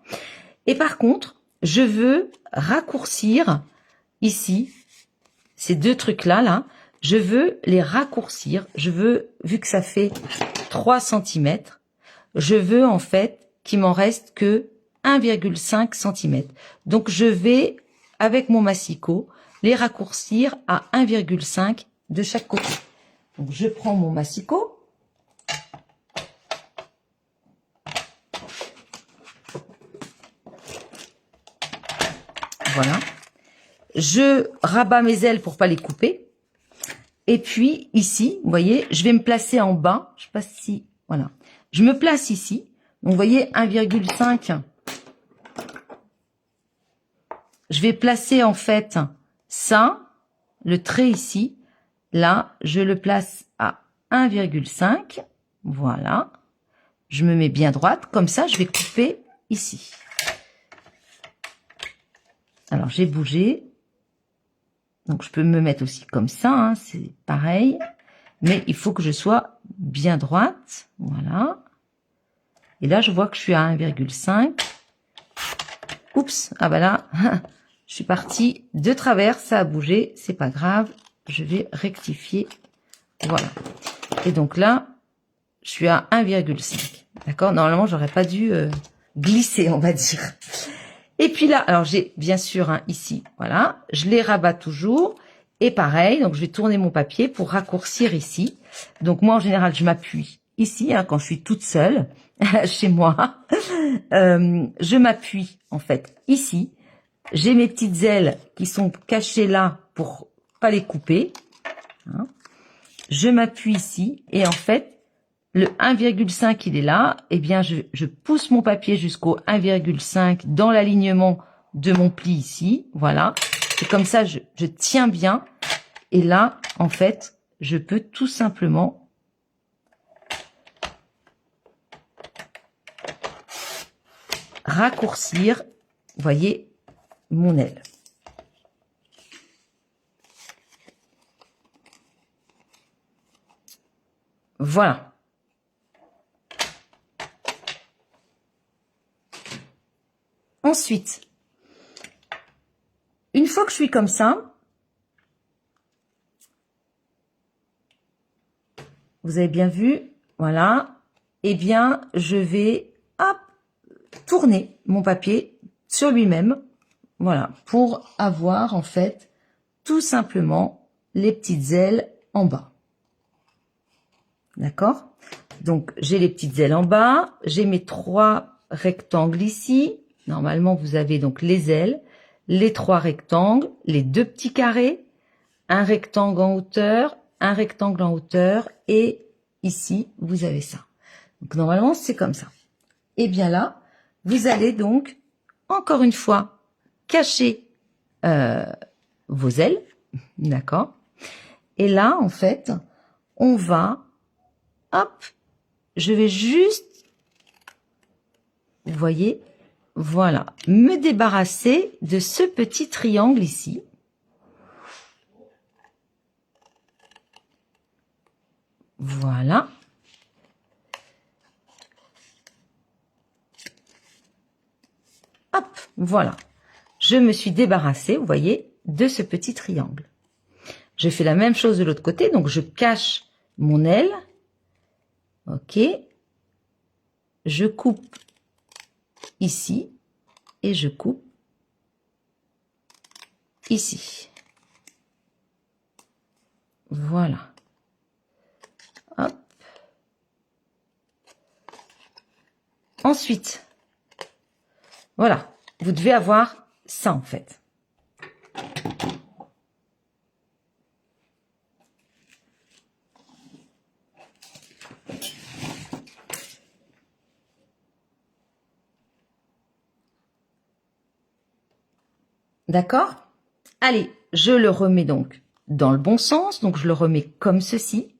Et par contre, je veux raccourcir ici, ces 2 trucs-là, là, je veux les raccourcir. Je veux, vu que ça fait 3 cm, je veux en fait qu'il m'en reste que 1,5 cm. Donc, je vais, avec mon massicot, les raccourcir à 1,5 de chaque côté. Donc, je prends mon massicot. Voilà. Je rabats mes ailes pour pas les couper. Et puis, ici, vous voyez, je vais me placer en bas. Je sais pas si, voilà. Je me place ici. Donc, vous voyez, 1,5. je vais placer en fait ça, le trait ici. Là, je le place à 1,5. Voilà. Je me mets bien droite. Comme ça, je vais couper ici. Alors, j'ai bougé. Donc, je peux me mettre aussi comme ça. Hein, c'est pareil. Mais il faut que je sois bien droite. Voilà. Et là, je vois que je suis à 1,5. Oups. Ah bah là, je suis partie de travers. Ça a bougé. C'est pas grave. Je vais rectifier. Voilà. Et donc là, je suis à 1,5. D'accord? Normalement, j'aurais pas dû glisser, on va dire. Et puis là, alors j'ai bien sûr ici, voilà, je les rabats toujours. Et pareil, donc je vais tourner mon papier pour raccourcir ici. Donc moi, en général, je m'appuie ici, quand je suis toute seule, chez moi. Je m'appuie, en fait, ici. J'ai mes petites ailes qui sont cachées là pour pas les couper. Hein. Je m'appuie ici et en fait, le 1,5 il est là, eh bien je pousse mon papier jusqu'au 1,5 dans l'alignement de mon pli ici, voilà. Et comme ça, je tiens bien. Et là, en fait, je peux tout simplement raccourcir, vous voyez, mon aile. Voilà. Ensuite, une fois que je suis comme ça, vous avez bien vu, voilà, eh bien, je vais tourner mon papier sur lui-même, voilà, pour avoir en fait tout simplement les petites ailes en bas. D'accord? Donc, j'ai les petites ailes en bas, j'ai mes 3 rectangles ici. Normalement, vous avez donc les ailes, les 3 rectangles, les 2 petits carrés, un rectangle en hauteur, un rectangle en hauteur, et ici, vous avez ça. Donc, normalement, c'est comme ça. Et bien là, vous allez donc, encore une fois, cacher vos ailes, d'accord? Et là, en fait, on va, hop, je vais juste, vous voyez, voilà, me débarrasser de ce petit triangle ici. Voilà. Hop, voilà. Je me suis débarrassée, vous voyez, de ce petit triangle. Je fais la même chose de l'autre côté, donc je cache mon aile. Ok. Je coupe ici et je coupe ici. Voilà. Hop. Ensuite, voilà, vous devez avoir ça en fait. D'accord? Allez, je le remets donc dans le bon sens, donc je le remets comme ceci.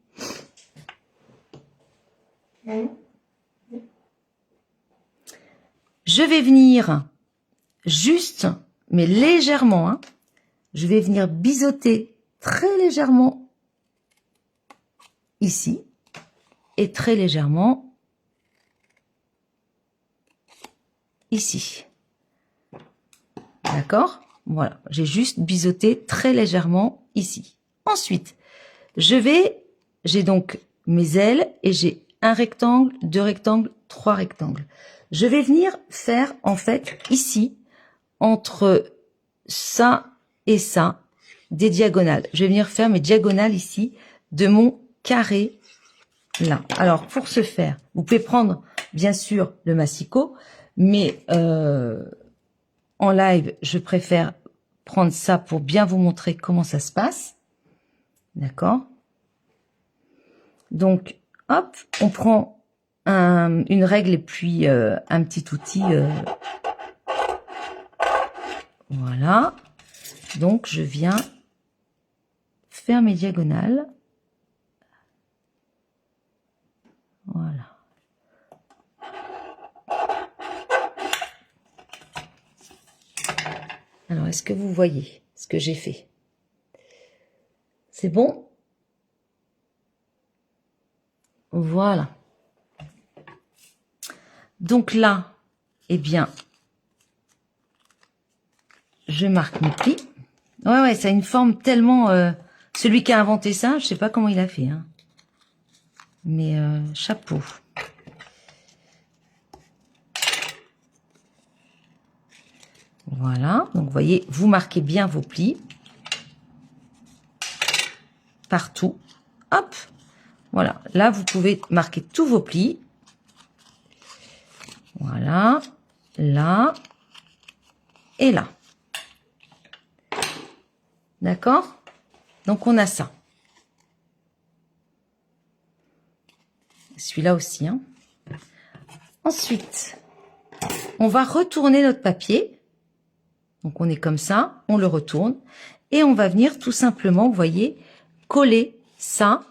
Je vais venir juste, mais légèrement, hein, je vais venir biseauter très légèrement ici et très légèrement ici. D'accord? Voilà, j'ai juste biseauté très légèrement ici. Ensuite, j'ai donc mes ailes et j'ai un rectangle, 2 rectangles, 3 rectangles. Je vais venir faire en fait ici, entre ça et ça, des diagonales. Je vais venir faire mes diagonales ici de mon carré là. Alors pour ce faire, vous pouvez prendre bien sûr le massicot, mais en live, je préfère prendre ça pour bien vous montrer comment ça se passe. D'accord? Donc, hop, on prend une règle et puis un petit outil. Voilà. Donc, je viens faire mes diagonales. Voilà. Alors, est-ce que vous voyez ce que j'ai fait? C'est bon? Voilà. Donc là, eh bien, je marque mes plis. Ouais, ça a une forme tellement... celui qui a inventé ça, je sais pas comment il a fait. Hein. Mais chapeau. Voilà. Donc, vous voyez, vous marquez bien vos plis. Partout. Hop. Voilà. Là, vous pouvez marquer tous vos plis. Voilà. Là. Et là. D'accord? Donc, on a ça. Celui-là aussi. Hein. Ensuite, on va retourner notre papier. Donc, on est comme ça. On le retourne. Et on va venir tout simplement, vous voyez, coller ça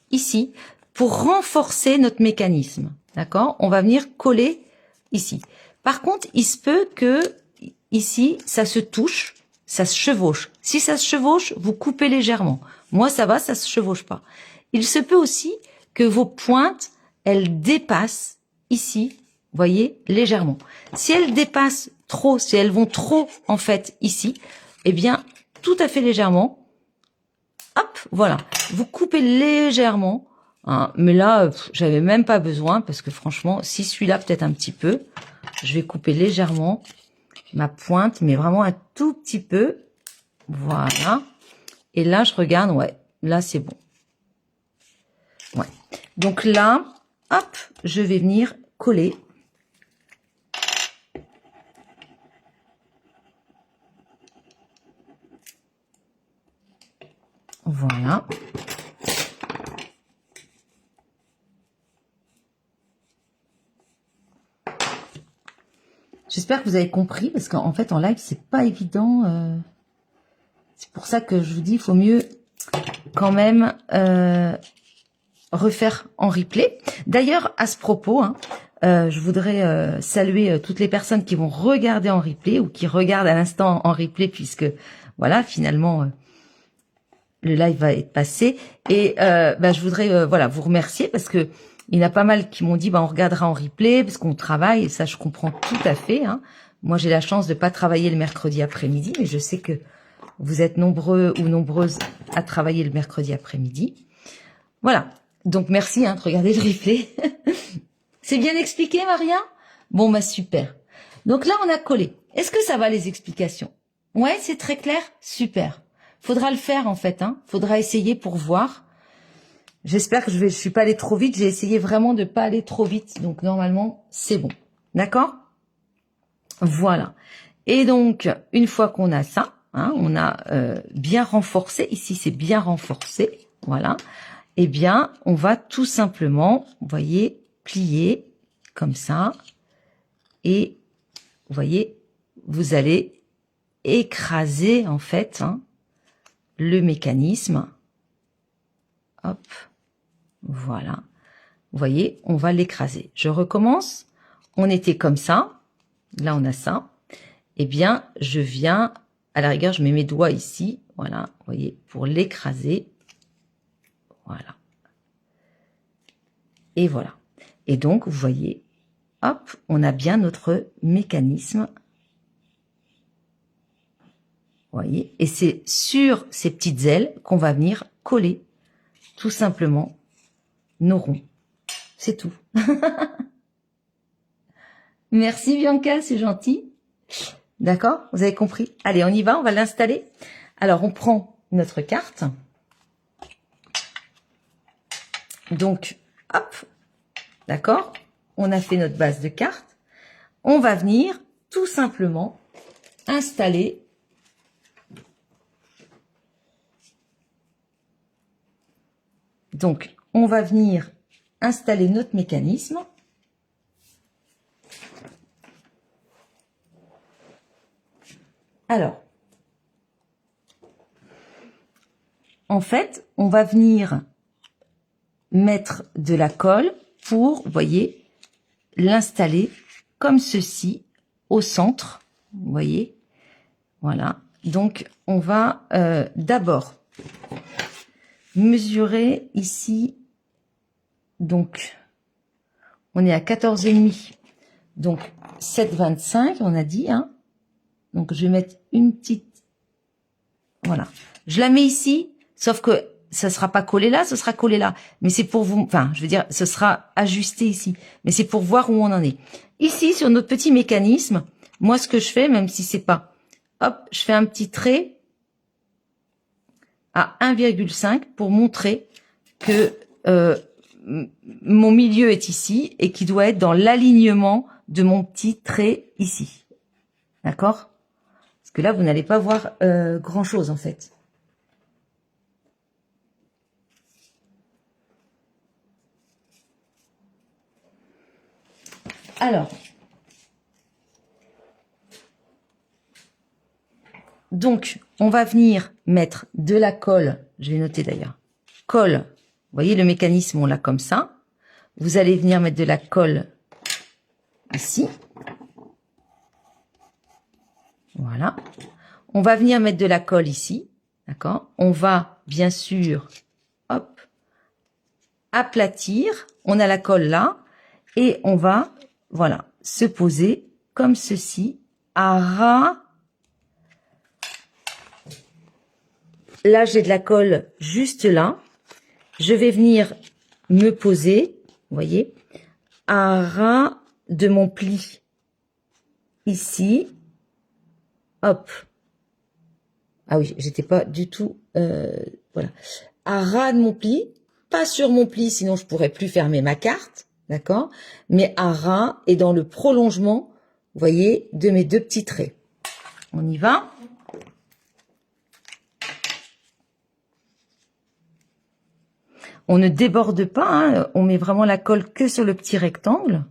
ici pour renforcer notre mécanisme. D'accord? On va venir coller ici. Par contre, il se peut que ici, ça se touche, ça se chevauche. Si ça se chevauche, vous coupez légèrement. Moi, ça va, ça se chevauche pas. Il se peut aussi que vos pointes, elles dépassent ici, vous voyez, légèrement. Si elles dépassent trop, si elles vont trop, en fait, ici, eh bien, tout à fait légèrement, hop, voilà. Vous coupez légèrement, hein, mais là, j'avais même pas besoin, parce que franchement, si celui-là, peut-être un petit peu, je vais couper légèrement ma pointe, mais vraiment un tout petit peu, voilà. Et là, je regarde, ouais, là, c'est bon. Ouais. Donc là, hop, je vais venir coller. Voilà. J'espère que vous avez compris, parce qu'en fait, en live, c'est pas évident. C'est pour ça que je vous dis, il faut mieux quand même refaire en replay. D'ailleurs, à ce propos, hein, je voudrais saluer toutes les personnes qui vont regarder en replay ou qui regardent à l'instant en replay, puisque voilà, finalement, le live va être passé. Et je voudrais voilà vous remercier parce que il y en a pas mal qui m'ont dit on regardera en replay parce qu'on travaille, et ça je comprends tout à fait. Hein. Moi j'ai la chance de pas travailler le mercredi après-midi, mais je sais que vous êtes nombreux ou nombreuses à travailler le mercredi après-midi. Voilà. Donc merci de regarder le replay. C'est bien expliqué, Maria? Bon, super. Donc là, on a collé. Est-ce que ça va, les explications? Ouais, c'est très clair? Super. Faudra le faire, en fait. Faudra essayer pour voir. J'espère que je suis pas allée trop vite. J'ai essayé vraiment de pas aller trop vite. Donc, normalement, c'est bon. D'accord? Voilà. Et donc, une fois qu'on a ça, on a bien renforcé. Ici, c'est bien renforcé. Voilà. Eh bien, on va tout simplement, vous voyez, plier comme ça. Et, vous voyez, vous allez écraser, en fait, le mécanisme. Hop. Voilà. Vous voyez, on va l'écraser. Je recommence. On était comme ça. Là, on a ça. Eh bien, je viens, à la rigueur, je mets mes doigts ici. Voilà, vous voyez, pour l'écraser. Voilà. Et voilà. Et donc, vous voyez, hop, on a bien notre mécanisme. Vous voyez, et c'est sur ces petites ailes qu'on va venir coller, tout simplement, nos ronds. C'est tout. Merci Bianca, c'est gentil. D'accord? Vous avez compris? Allez, on y va, on va l'installer. Alors, on prend notre carte. Donc, hop, d'accord? On a fait notre base de carte. On va venir tout simplement installer donc, on va venir installer notre mécanisme. Alors, en fait, on va venir mettre de la colle pour, vous voyez, l'installer comme ceci au centre. Vous voyez, voilà. Donc, on va d'abord mesurer ici. Donc, on est à 14,5. Donc, 7,25, on a dit, hein. Donc, je vais mettre une petite... Voilà. Je la mets ici, sauf que ça sera pas collé là, ce sera collé là. Mais c'est pour vous... Enfin, je veux dire, ce sera ajusté ici. Mais c'est pour voir où on en est. Ici, sur notre petit mécanisme, moi, ce que je fais, même si c'est pas... Hop, je fais un petit trait à 1,5 pour montrer que mon milieu est ici et qui doit être dans l'alignement de mon petit trait ici. D'accord? Parce que là, vous n'allez pas voir grand-chose, en fait. Alors, donc, on va venir mettre de la colle. Je vais noter d'ailleurs. Colle. Vous voyez le mécanisme, on l'a comme ça. Vous allez venir mettre de la colle ici. Voilà. On va venir mettre de la colle ici. D'accord? On va, bien sûr, hop, aplatir. On a la colle là. Et on va, voilà, se poser comme ceci, à ras. Là, j'ai de la colle juste là. Je vais venir me poser, vous voyez, à ras de mon pli. Ici. Hop. Ah oui, j'étais pas du tout... voilà. À ras de mon pli. Pas sur mon pli, sinon je pourrais plus fermer ma carte. D'accord? Mais à ras et dans le prolongement, vous voyez, de mes deux petits traits. On y va? On ne déborde pas, hein, on met vraiment la colle que sur le petit rectangle.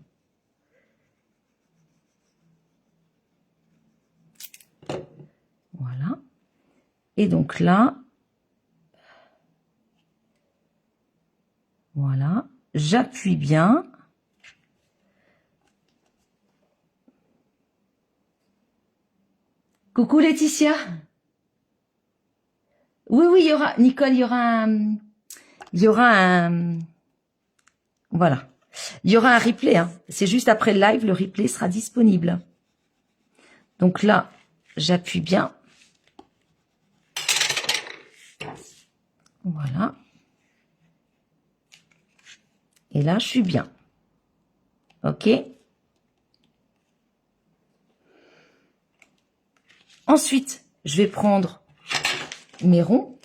Voilà. Et donc là, voilà, j'appuie bien. Coucou Laetitia. Oui, oui, il y aura, Nicole, il y aura un, voilà. Il y aura un replay, hein. C'est juste après le live, le replay sera disponible. Donc là, j'appuie bien. Voilà. Et là, je suis bien. OK? Ensuite, je vais prendre mes ronds.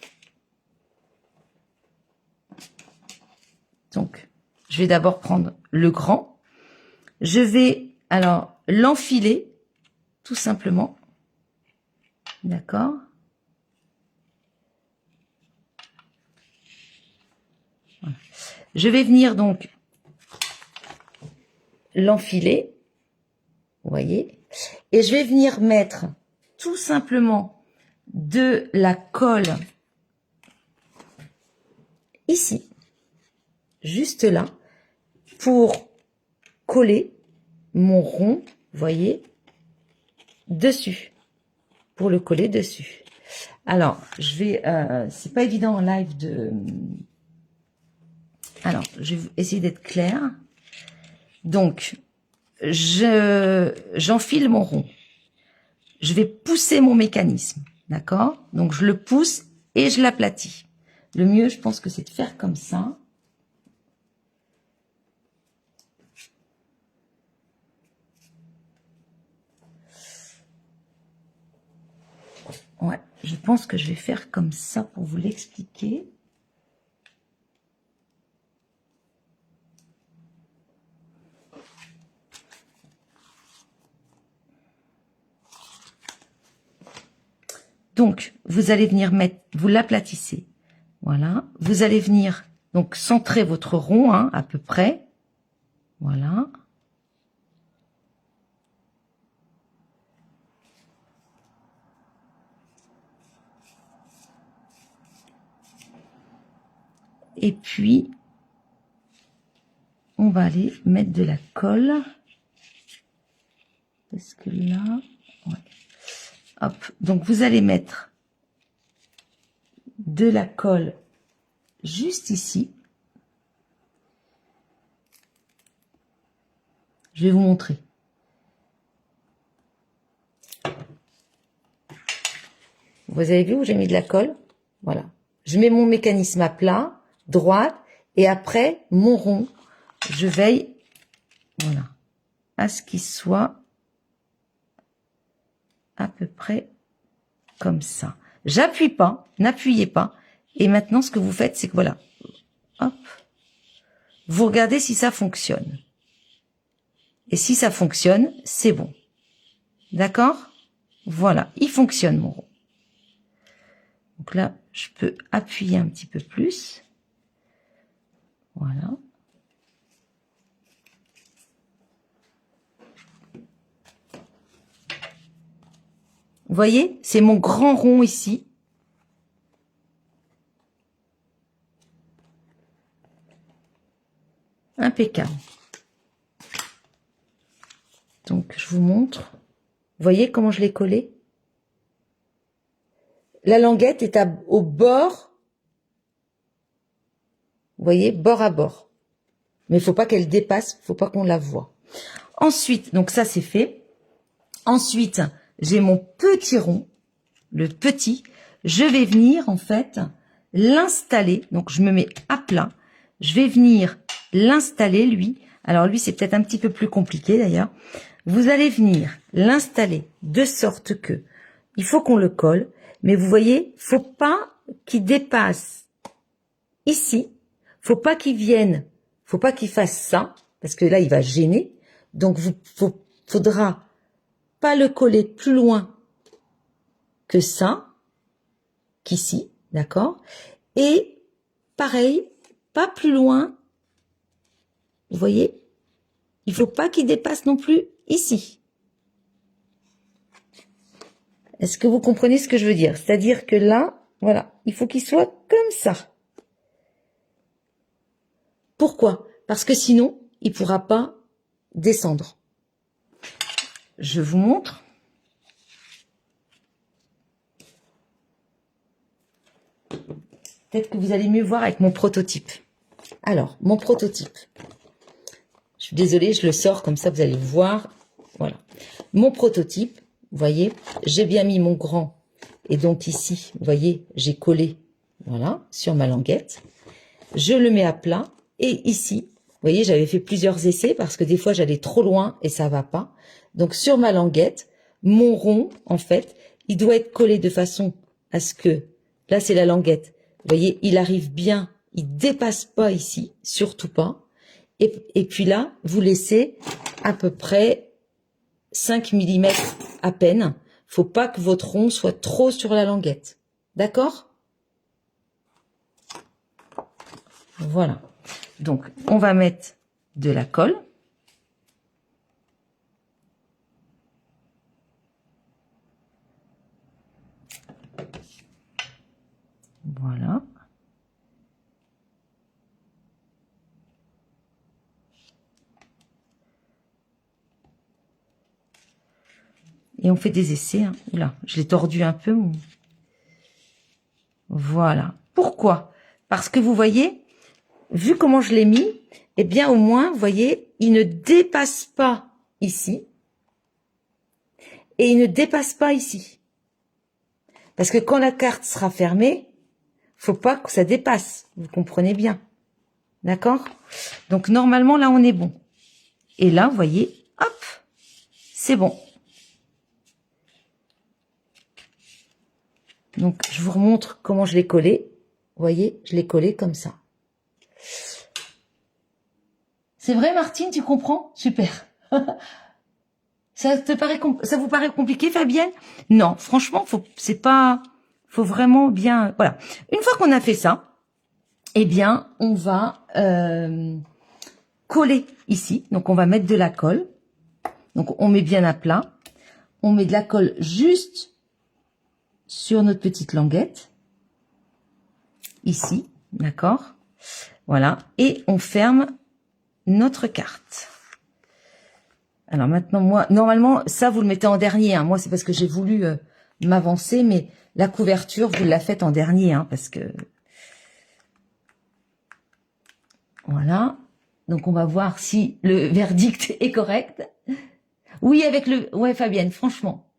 Donc, je vais d'abord prendre le grand. Je vais, alors, l'enfiler, tout simplement. D'accord? Voilà. Je vais venir donc l'enfiler, vous voyez, et je vais venir mettre tout simplement de la colle ici, juste là, pour coller mon rond, vous voyez, dessus, pour le coller dessus. Alors, je vais, c'est pas évident en live de... Alors, je vais essayer d'être claire. Donc, j'enfile mon rond. Je vais pousser mon mécanisme, d'accord? Donc, je le pousse et je l'aplatis. Le mieux, je pense que c'est de faire comme ça. Ouais, je pense que je vais faire comme ça pour vous l'expliquer. Donc, vous allez venir mettre, vous l'aplatissez. Voilà. Vous allez venir, donc, centrer votre rond, hein, à peu près. Voilà. Et puis, on va aller mettre de la colle. Parce que là, ouais. Hop, donc vous allez mettre de la colle juste ici. Je vais vous montrer. Vous avez vu où j'ai mis de la colle? Voilà. Je mets mon mécanisme à plat, droite, et après, mon rond, je veille, voilà, à ce qu'il soit à peu près comme ça. J'appuie pas, n'appuyez pas. Et maintenant, ce que vous faites, c'est que voilà, hop, vous regardez si ça fonctionne. Et si ça fonctionne, c'est bon. D'accord? Voilà, il fonctionne mon rond. Donc là, je peux appuyer un petit peu plus. Voilà. Vous voyez, c'est mon grand rond ici. Impeccable. Donc, je vous montre. Vous voyez comment je l'ai collé? La languette est au bord. Vous voyez, bord à bord. Mais il faut pas qu'elle dépasse, faut pas qu'on la voie. Ensuite, donc ça c'est fait. Ensuite, j'ai mon petit rond, le petit. Je vais venir en fait l'installer. Donc je me mets à plat. Je vais venir l'installer lui. Alors lui c'est peut-être un petit peu plus compliqué d'ailleurs. Vous allez venir l'installer de sorte que il faut qu'on le colle. Mais vous voyez, faut pas qu'il dépasse ici. Faut pas qu'il vienne. Faut pas qu'il fasse ça parce que là il va gêner. Donc faudra pas le coller plus loin que ça, qu'ici, d'accord? Et pareil, pas plus loin. Vous voyez, il faut pas qu'il dépasse non plus ici. Est-ce que vous comprenez ce que je veux dire? C'est-à-dire que là, voilà, il faut qu'il soit comme ça. Pourquoi? Parce que sinon, il pourra pas descendre. Je vous montre. Peut-être que vous allez mieux voir avec mon prototype. Alors, mon prototype. Je suis désolée, je le sors comme ça, vous allez voir. Voilà. Mon prototype, vous voyez, j'ai bien mis mon grand. Et donc ici, vous voyez, j'ai collé, voilà, sur ma languette. Je le mets à plat. Et ici, vous voyez, j'avais fait plusieurs essais parce que des fois, j'allais trop loin et ça va pas. Donc, sur ma languette, mon rond, en fait, il doit être collé de façon à ce que, là, c'est la languette. Vous voyez, il arrive bien, il dépasse pas ici, surtout pas. Et puis là, vous laissez à peu près 5 mm à peine. Faut pas que votre rond soit trop sur la languette. D'accord? Voilà. Donc, on va mettre de la colle. Voilà. Et on fait des essais. Hein. Oula, je l'ai tordu un peu. Voilà. Pourquoi? Parce que vous voyez, vu comment je l'ai mis, eh bien au moins, vous voyez, il ne dépasse pas ici. Et il ne dépasse pas ici. Parce que quand la carte sera fermée, faut pas que ça dépasse. Vous comprenez bien. D'accord? Donc normalement, là, on est bon. Et là, vous voyez, hop, c'est bon. Donc, je vous remontre comment je l'ai collé. Vous voyez, je l'ai collé comme ça. C'est vrai, Martine, tu comprends? Super. Ça vous paraît compliqué, Fabienne? Non, franchement, faut vraiment bien, voilà. Une fois qu'on a fait ça, eh bien, on va coller ici. Donc, on va mettre de la colle. Donc, on met bien à plat. On met de la colle juste sur notre petite languette. Ici, d'accord? Voilà. Et on ferme notre carte. Alors maintenant, moi, normalement, ça, vous le mettez en dernier. Hein. Moi, c'est parce que j'ai voulu m'avancer, mais la couverture, vous la faites en dernier, hein, parce que... Voilà. Donc, on va voir si le verdict est correct. Oui, avec le... Ouais, Fabienne, franchement.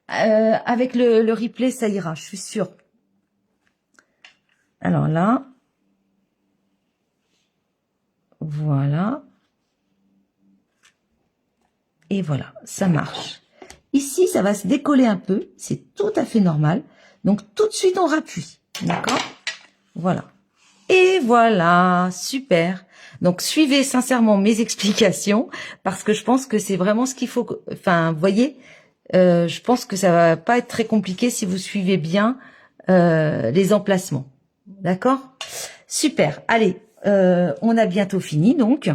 Avec le replay, ça ira, je suis sûre. Alors là... Voilà. Et voilà, ça marche. Ici, ça va se décoller un peu. C'est tout à fait normal. Donc, tout de suite, on rappuie. D'accord? Voilà. Et voilà, super. Donc, suivez sincèrement mes explications parce que je pense que c'est vraiment ce qu'il faut... Enfin, vous voyez, je pense que ça va pas être très compliqué si vous suivez bien les emplacements. D'accord? Super. Allez, on a bientôt fini. Donc,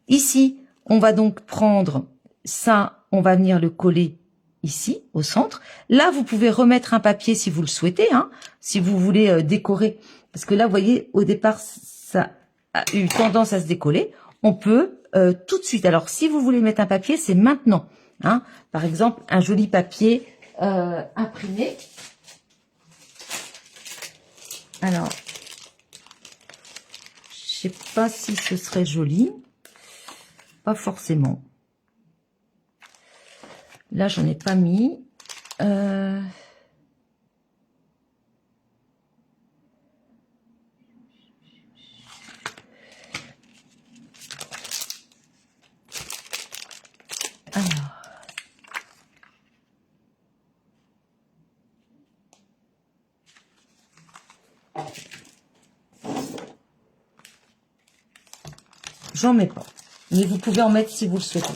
ici, on va donc prendre ça, on va venir le coller ici, au centre. Là, vous pouvez remettre un papier si vous le souhaitez, hein, si vous voulez décorer. Parce que là, vous voyez, au départ, ça a eu tendance à se décoller. On peut tout de suite. Alors, si vous voulez mettre un papier, c'est maintenant. Hein. Par exemple, un joli papier imprimé. Alors, je sais pas si ce serait joli. Pas forcément. Là, j'en ai pas mis. Alors. J'en mets pas. Mais vous pouvez en mettre si vous le souhaitez.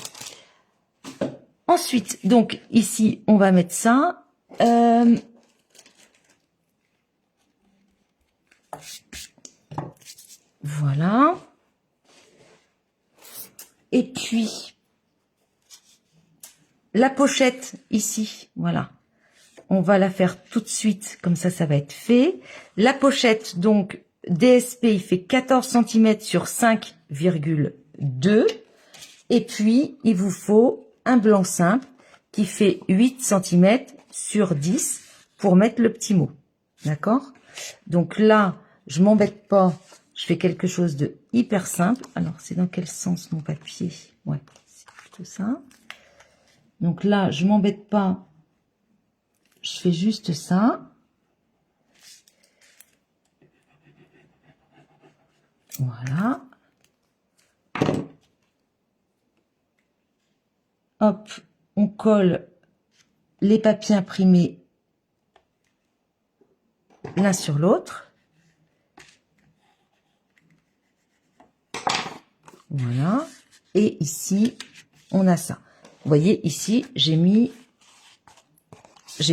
Ensuite, donc, ici, on va mettre ça. Voilà. Et puis, la pochette, ici, voilà. On va la faire tout de suite, comme ça va être fait. La pochette, donc, DSP, il fait 14 cm sur 5,2. Et puis, il vous faut un blanc simple qui fait 8 cm sur 10 pour mettre le petit mot. D'accord? Donc là, je m'embête pas. Je fais quelque chose de hyper simple. Alors, c'est dans quel sens mon papier? Ouais, c'est plutôt ça. Donc là, je m'embête pas. Je fais juste ça. Voilà. Hop, on colle les papiers imprimés l'un sur l'autre. Voilà. Et ici, on a ça. Vous voyez, ici, j'ai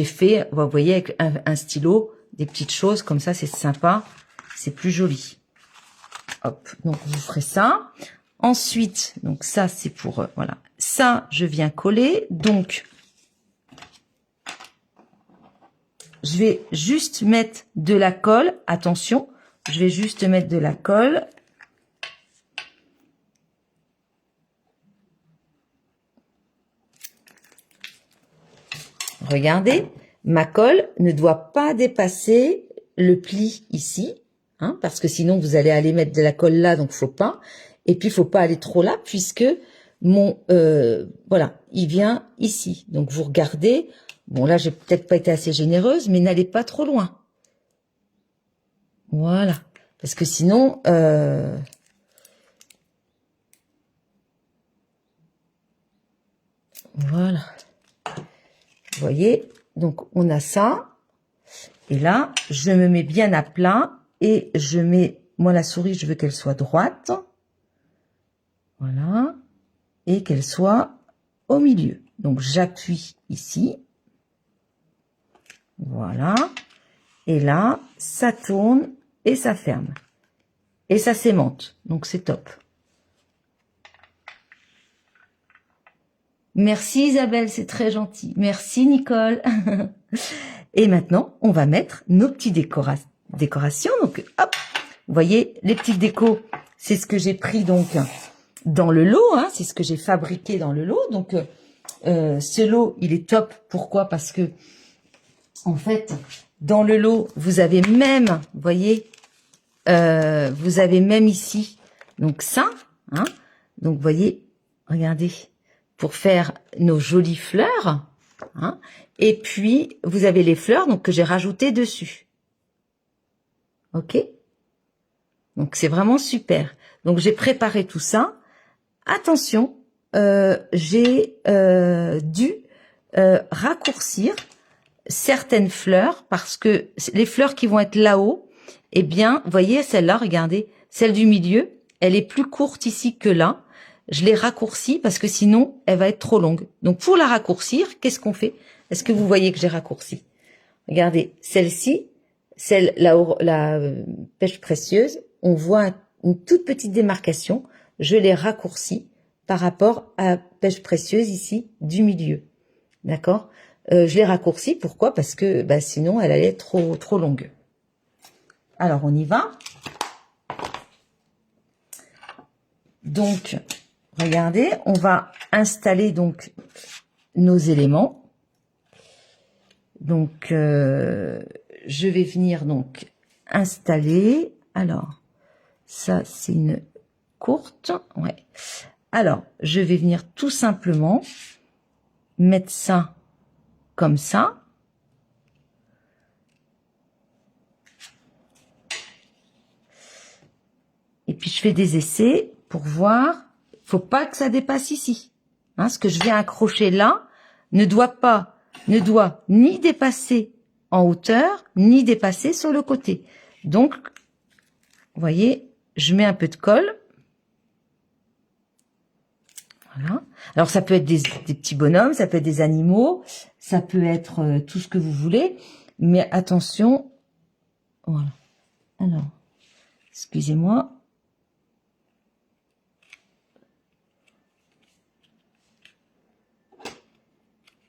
fait, vous voyez, avec un stylo, des petites choses, comme ça, c'est sympa, c'est plus joli. Hop, donc vous ferez ça. Ensuite, donc ça, c'est pour, voilà. Ça, je viens coller, donc, je vais juste mettre de la colle, attention, je vais juste mettre de la colle. Regardez, ma colle ne doit pas dépasser le pli ici, hein, parce que sinon vous allez aller mettre de la colle là, donc faut pas. Et puis faut pas aller trop là, puisque mon voilà, il vient ici. Donc vous regardez. Bon là, j'ai peut-être pas été assez généreuse, mais n'allez pas trop loin. Voilà, parce que sinon. Voilà. Vous voyez, donc on a ça. Et là, je me mets bien à plat et je mets, moi la souris, je veux qu'elle soit droite. Voilà. Et qu'elle soit au milieu. Donc j'appuie ici. Voilà. Et là, ça tourne et ça ferme. Et ça s'aimante. Donc c'est top. Merci Isabelle, c'est très gentil. Merci Nicole. Et maintenant, on va mettre nos petits décorations. Donc hop, Vous voyez, les petites décos, c'est ce que j'ai pris donc dans le lot, hein, c'est ce que j'ai fabriqué dans le lot. Donc, ce lot, il est top. Pourquoi? Parce que, en fait, dans le lot, vous avez même, vous voyez, vous avez même ici, donc ça, hein. Donc, vous voyez, regardez, pour faire nos jolies fleurs, hein. Et puis, vous avez les fleurs donc que j'ai rajoutées dessus. Ok? Donc, c'est vraiment super. Donc, j'ai préparé tout ça. Attention, j'ai dû raccourcir certaines fleurs parce que les fleurs qui vont être là-haut, eh bien, vous voyez, celle-là, regardez, celle du milieu, elle est plus courte ici que là. Je l'ai raccourcie parce que sinon, elle va être trop longue. Donc, pour la raccourcir, qu'est-ce qu'on fait? Est-ce que vous voyez que j'ai raccourci? Regardez, celle-ci, la pêche précieuse, on voit une toute petite démarcation. Je l'ai raccourcie par rapport à la pêche précieuse ici du milieu. D'accord? Je l'ai raccourcie, pourquoi? Parce que sinon, elle allait être trop longue. Alors, on y va. Donc, regardez, on va installer donc nos éléments. Donc, je vais venir donc installer. Alors, ça, c'est une courte. Ouais. Alors, je vais venir tout simplement mettre ça comme ça. Et puis, je fais des essais pour voir. Faut pas que ça dépasse ici. Hein, ce que je viens accrocher là ne doit ni dépasser en hauteur, ni dépasser sur le côté. Donc, vous voyez, je mets un peu de colle. Voilà. Alors, ça peut être des petits bonhommes, ça peut être des animaux, ça peut être tout ce que vous voulez. Mais attention, voilà. Alors, excusez-moi.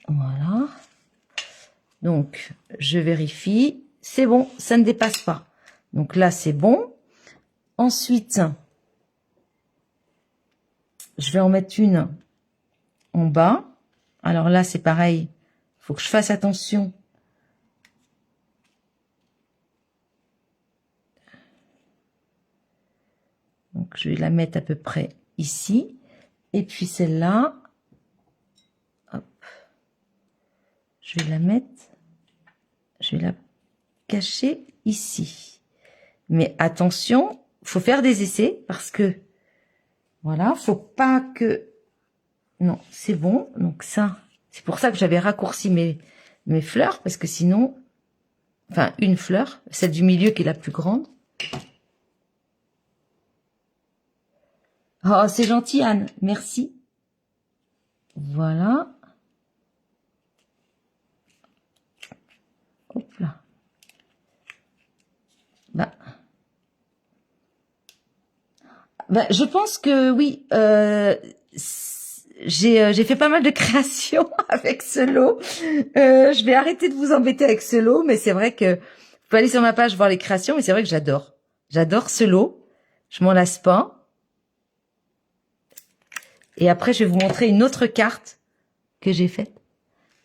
Voilà. Donc, je vérifie. C'est bon, ça ne dépasse pas. Donc là, c'est bon. Ensuite, je vais en mettre une en bas. Alors là, c'est pareil. Il faut que je fasse attention. Donc, je vais la mettre à peu près ici. Et puis celle-là, hop, je vais la mettre, je vais la cacher ici. Mais attention, faut faire des essais parce que, voilà, faut pas que... Non, c'est bon. Donc ça, c'est pour ça que j'avais raccourci mes fleurs parce que sinon, enfin une fleur, celle du milieu qui est la plus grande. Oh, c'est gentil Anne, merci. Voilà. Hop là. Je pense que oui, j'ai fait pas mal de créations avec ce lot. Je vais arrêter de vous embêter avec ce lot, mais c'est vrai que vous pouvez aller sur ma page voir les créations, mais c'est vrai que j'adore. J'adore ce lot. Je m'en lasse pas. Et après, je vais vous montrer une autre carte que j'ai faite.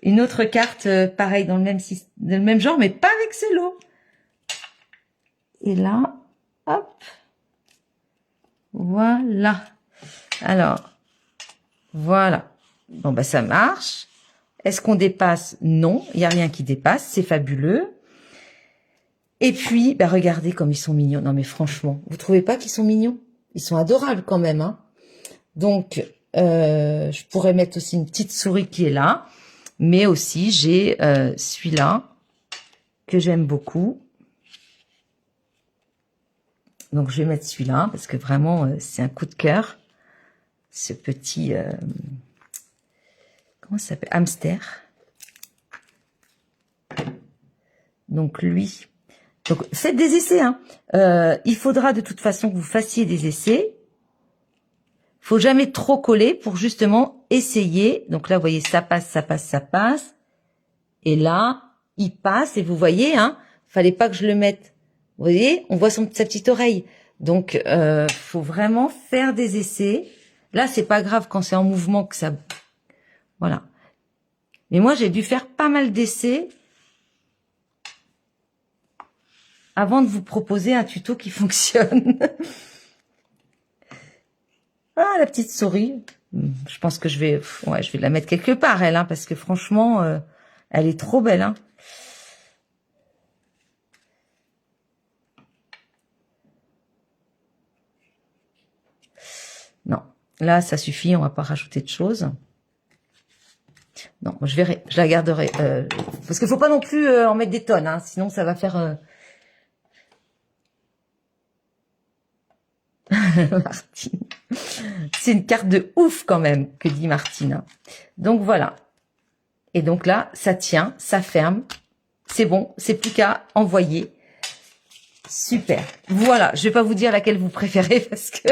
Une autre carte, pareil, dans le même genre, mais pas avec ce lot. Et là, hop. Voilà. Alors, voilà. Bon, ça marche. Est-ce qu'on dépasse? Non, il n'y a rien qui dépasse. C'est fabuleux. Et puis, regardez comme ils sont mignons. Non, mais franchement, vous trouvez pas qu'ils sont mignons? Ils sont adorables quand même, hein. Donc, je pourrais mettre aussi une petite souris qui est là. Mais aussi, j'ai celui-là que j'aime beaucoup. Donc, je vais mettre celui-là parce que vraiment, c'est un coup de cœur. Ce petit... comment ça s'appelle? Hamster. Donc, lui... Donc, faites des essais. Hein. Il faudra de toute façon que vous fassiez des essais. Faut jamais trop coller pour justement essayer. Donc là, vous voyez, ça passe, ça passe, ça passe. Et là, il passe. Et vous voyez, hein, fallait pas que je le mette Vous voyez, on voit sa petite oreille. Donc, faut vraiment faire des essais. Là, c'est pas grave quand c'est en mouvement que ça... Voilà. Mais moi, j'ai dû faire pas mal d'essais avant de vous proposer un tuto qui fonctionne. Ah, la petite souris. Je pense que je vais la mettre quelque part, elle, hein, parce que franchement, elle est trop belle, hein. Non, là, ça suffit, on va pas rajouter de choses. Non, je la garderai. Parce qu'il faut pas non plus en mettre des tonnes, hein, sinon ça va faire... Martine. C'est une carte de ouf quand même, que dit Martine. Donc voilà. Et donc là, ça tient, ça ferme. C'est bon, c'est plus qu'à envoyer. Super. Voilà, je vais pas vous dire laquelle vous préférez parce que...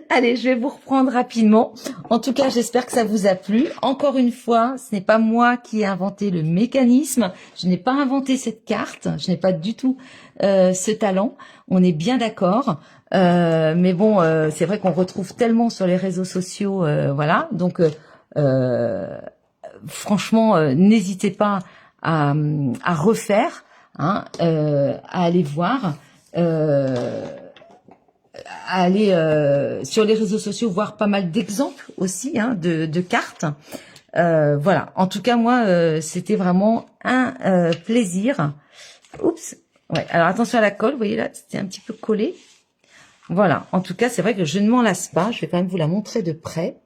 Allez, je vais vous reprendre rapidement. En tout cas, j'espère que ça vous a plu. Encore une fois, ce n'est pas moi qui ai inventé le mécanisme. Je n'ai pas inventé cette carte. Je n'ai pas du tout ce talent. On est bien d'accord. Mais bon, c'est vrai qu'on retrouve tellement sur les réseaux sociaux. Voilà. Donc, franchement, n'hésitez pas à refaire, hein, à aller voir. À aller sur les réseaux sociaux voir pas mal d'exemples aussi, hein, de cartes. Voilà. En tout cas, moi, c'était vraiment un plaisir. Oups. Ouais. Alors attention à la colle. Vous voyez là, c'était un petit peu collé. Voilà. En tout cas, c'est vrai que je ne m'en lasse pas. Je vais quand même vous la montrer de près.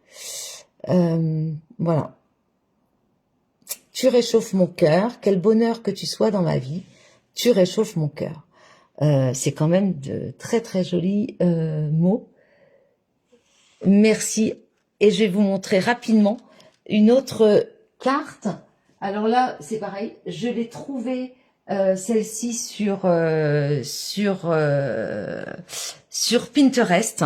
Voilà. Tu réchauffes mon cœur. Quel bonheur que tu sois dans ma vie. Tu réchauffes mon cœur. C'est quand même de très très jolis mots. Merci. Et je vais vous montrer rapidement une autre carte. Alors là, c'est pareil. Je l'ai trouvée celle-ci sur Pinterest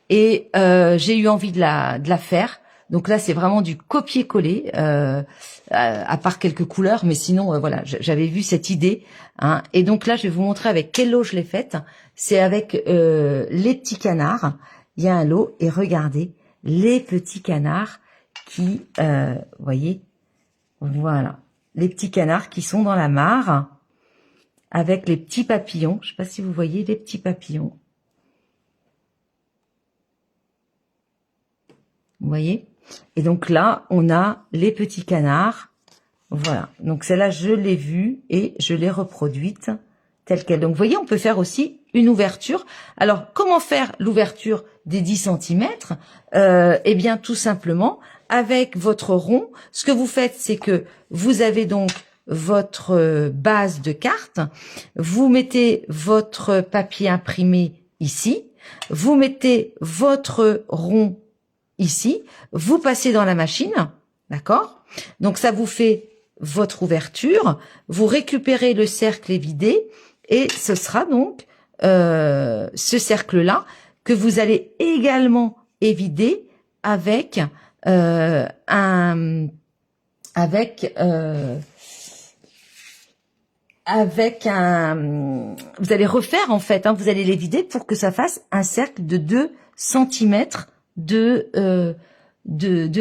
et j'ai eu envie de la faire. Donc là, c'est vraiment du copier-coller, à part quelques couleurs, mais sinon, voilà, j'avais vu cette idée, hein. Et donc là, je vais vous montrer avec quel lot je l'ai faite. C'est avec les petits canards. Il y a un lot, et regardez, les petits canards qui, voyez, voilà, les petits canards qui sont dans la mare, avec les petits papillons. Je sais pas si vous voyez les petits papillons. Vous voyez? Et donc là, on a les petits canards. Voilà. Donc celle-là, je l'ai vue et je l'ai reproduite telle qu'elle. Donc vous voyez, on peut faire aussi une ouverture. Alors, comment faire l'ouverture des 10 cm? Eh bien, tout simplement, avec votre rond, ce que vous faites, c'est que vous avez donc votre base de carte. Vous mettez votre papier imprimé ici. Vous mettez votre rond ici, vous passez dans la machine, d'accord? Donc ça vous fait votre ouverture, vous récupérez le cercle évidé et ce sera donc ce cercle-là que vous allez également évider avec un vous allez refaire en fait, hein, vous allez l'évider pour que ça fasse un cercle de 2 cm de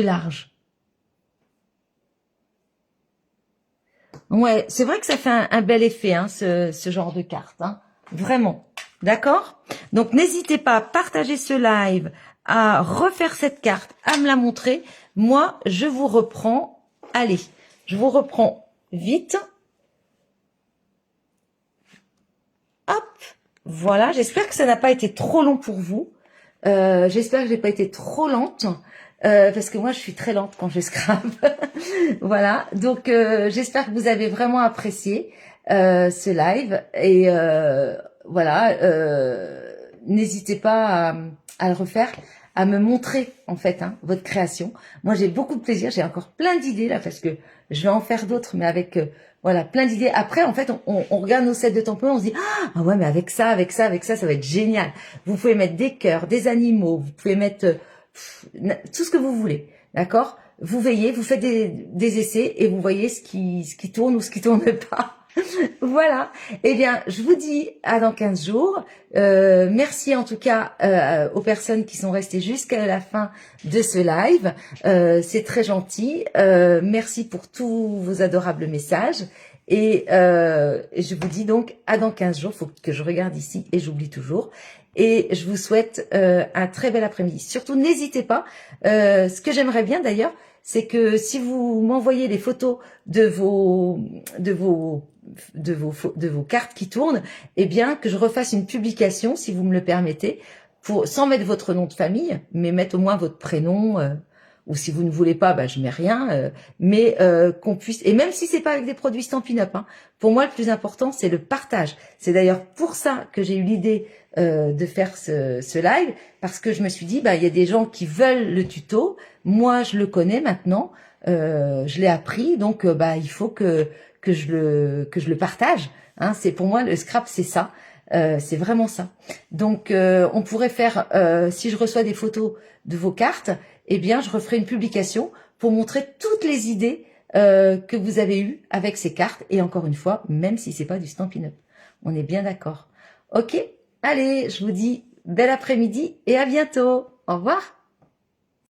large. Ouais, c'est vrai que ça fait un bel effet, hein, ce genre de carte, hein, vraiment. D'accord? Donc n'hésitez pas à partager ce live, à refaire cette carte, à me la montrer. Moi, je vous reprends. Allez, je vous reprends vite. Hop, voilà. J'espère que ça n'a pas été trop long pour vous. J'espère que j'ai pas été trop lente. Parce que moi je suis très lente quand je scrape. Voilà, donc j'espère que vous avez vraiment apprécié ce live et voilà, n'hésitez pas à le refaire, à me montrer en fait, hein, votre création. Moi j'ai beaucoup de plaisir, j'ai encore plein d'idées là parce que je vais en faire d'autres, mais avec voilà, plein d'idées. Après en fait on regarde nos sets de templates, on se dit ah ouais, mais avec ça ça va être génial. Vous pouvez mettre des cœurs, des animaux, vous pouvez mettre tout ce que vous voulez, d'accord? Vous veillez, vous faites des essais et vous voyez ce qui tourne ou ce qui tourne pas. Voilà. Eh bien, je vous dis à dans 15 jours. Merci en tout cas aux personnes qui sont restées jusqu'à la fin de ce live. C'est très gentil. Merci pour tous vos adorables messages. Et je vous dis donc à dans 15 jours. Faut que je regarde ici et j'oublie toujours. Et je vous souhaite un très bel après-midi. Surtout, n'hésitez pas. Ce que j'aimerais bien d'ailleurs, c'est que si vous m'envoyez les photos de vos cartes qui tournent, eh bien que je refasse une publication, si vous me le permettez, sans mettre votre nom de famille, mais mettre au moins votre prénom. Ou si vous ne voulez pas, bah je mets rien. Mais qu'on puisse, et même si c'est pas avec des produits Stampin' Up, hein, pour moi le plus important c'est le partage. C'est d'ailleurs pour ça que j'ai eu l'idée de faire ce live, parce que je me suis dit, bah il y a des gens qui veulent le tuto. Moi je le connais maintenant, je l'ai appris, donc bah il faut que je le partage. Hein, c'est pour moi le scrap, c'est ça. C'est vraiment ça. Donc, on pourrait faire, si je reçois des photos de vos cartes, eh bien, je referai une publication pour montrer toutes les idées que vous avez eues avec ces cartes. Et encore une fois, même si c'est pas du Stampin' Up. On est bien d'accord. Ok? Allez, je vous dis bel après-midi et à bientôt. Au revoir.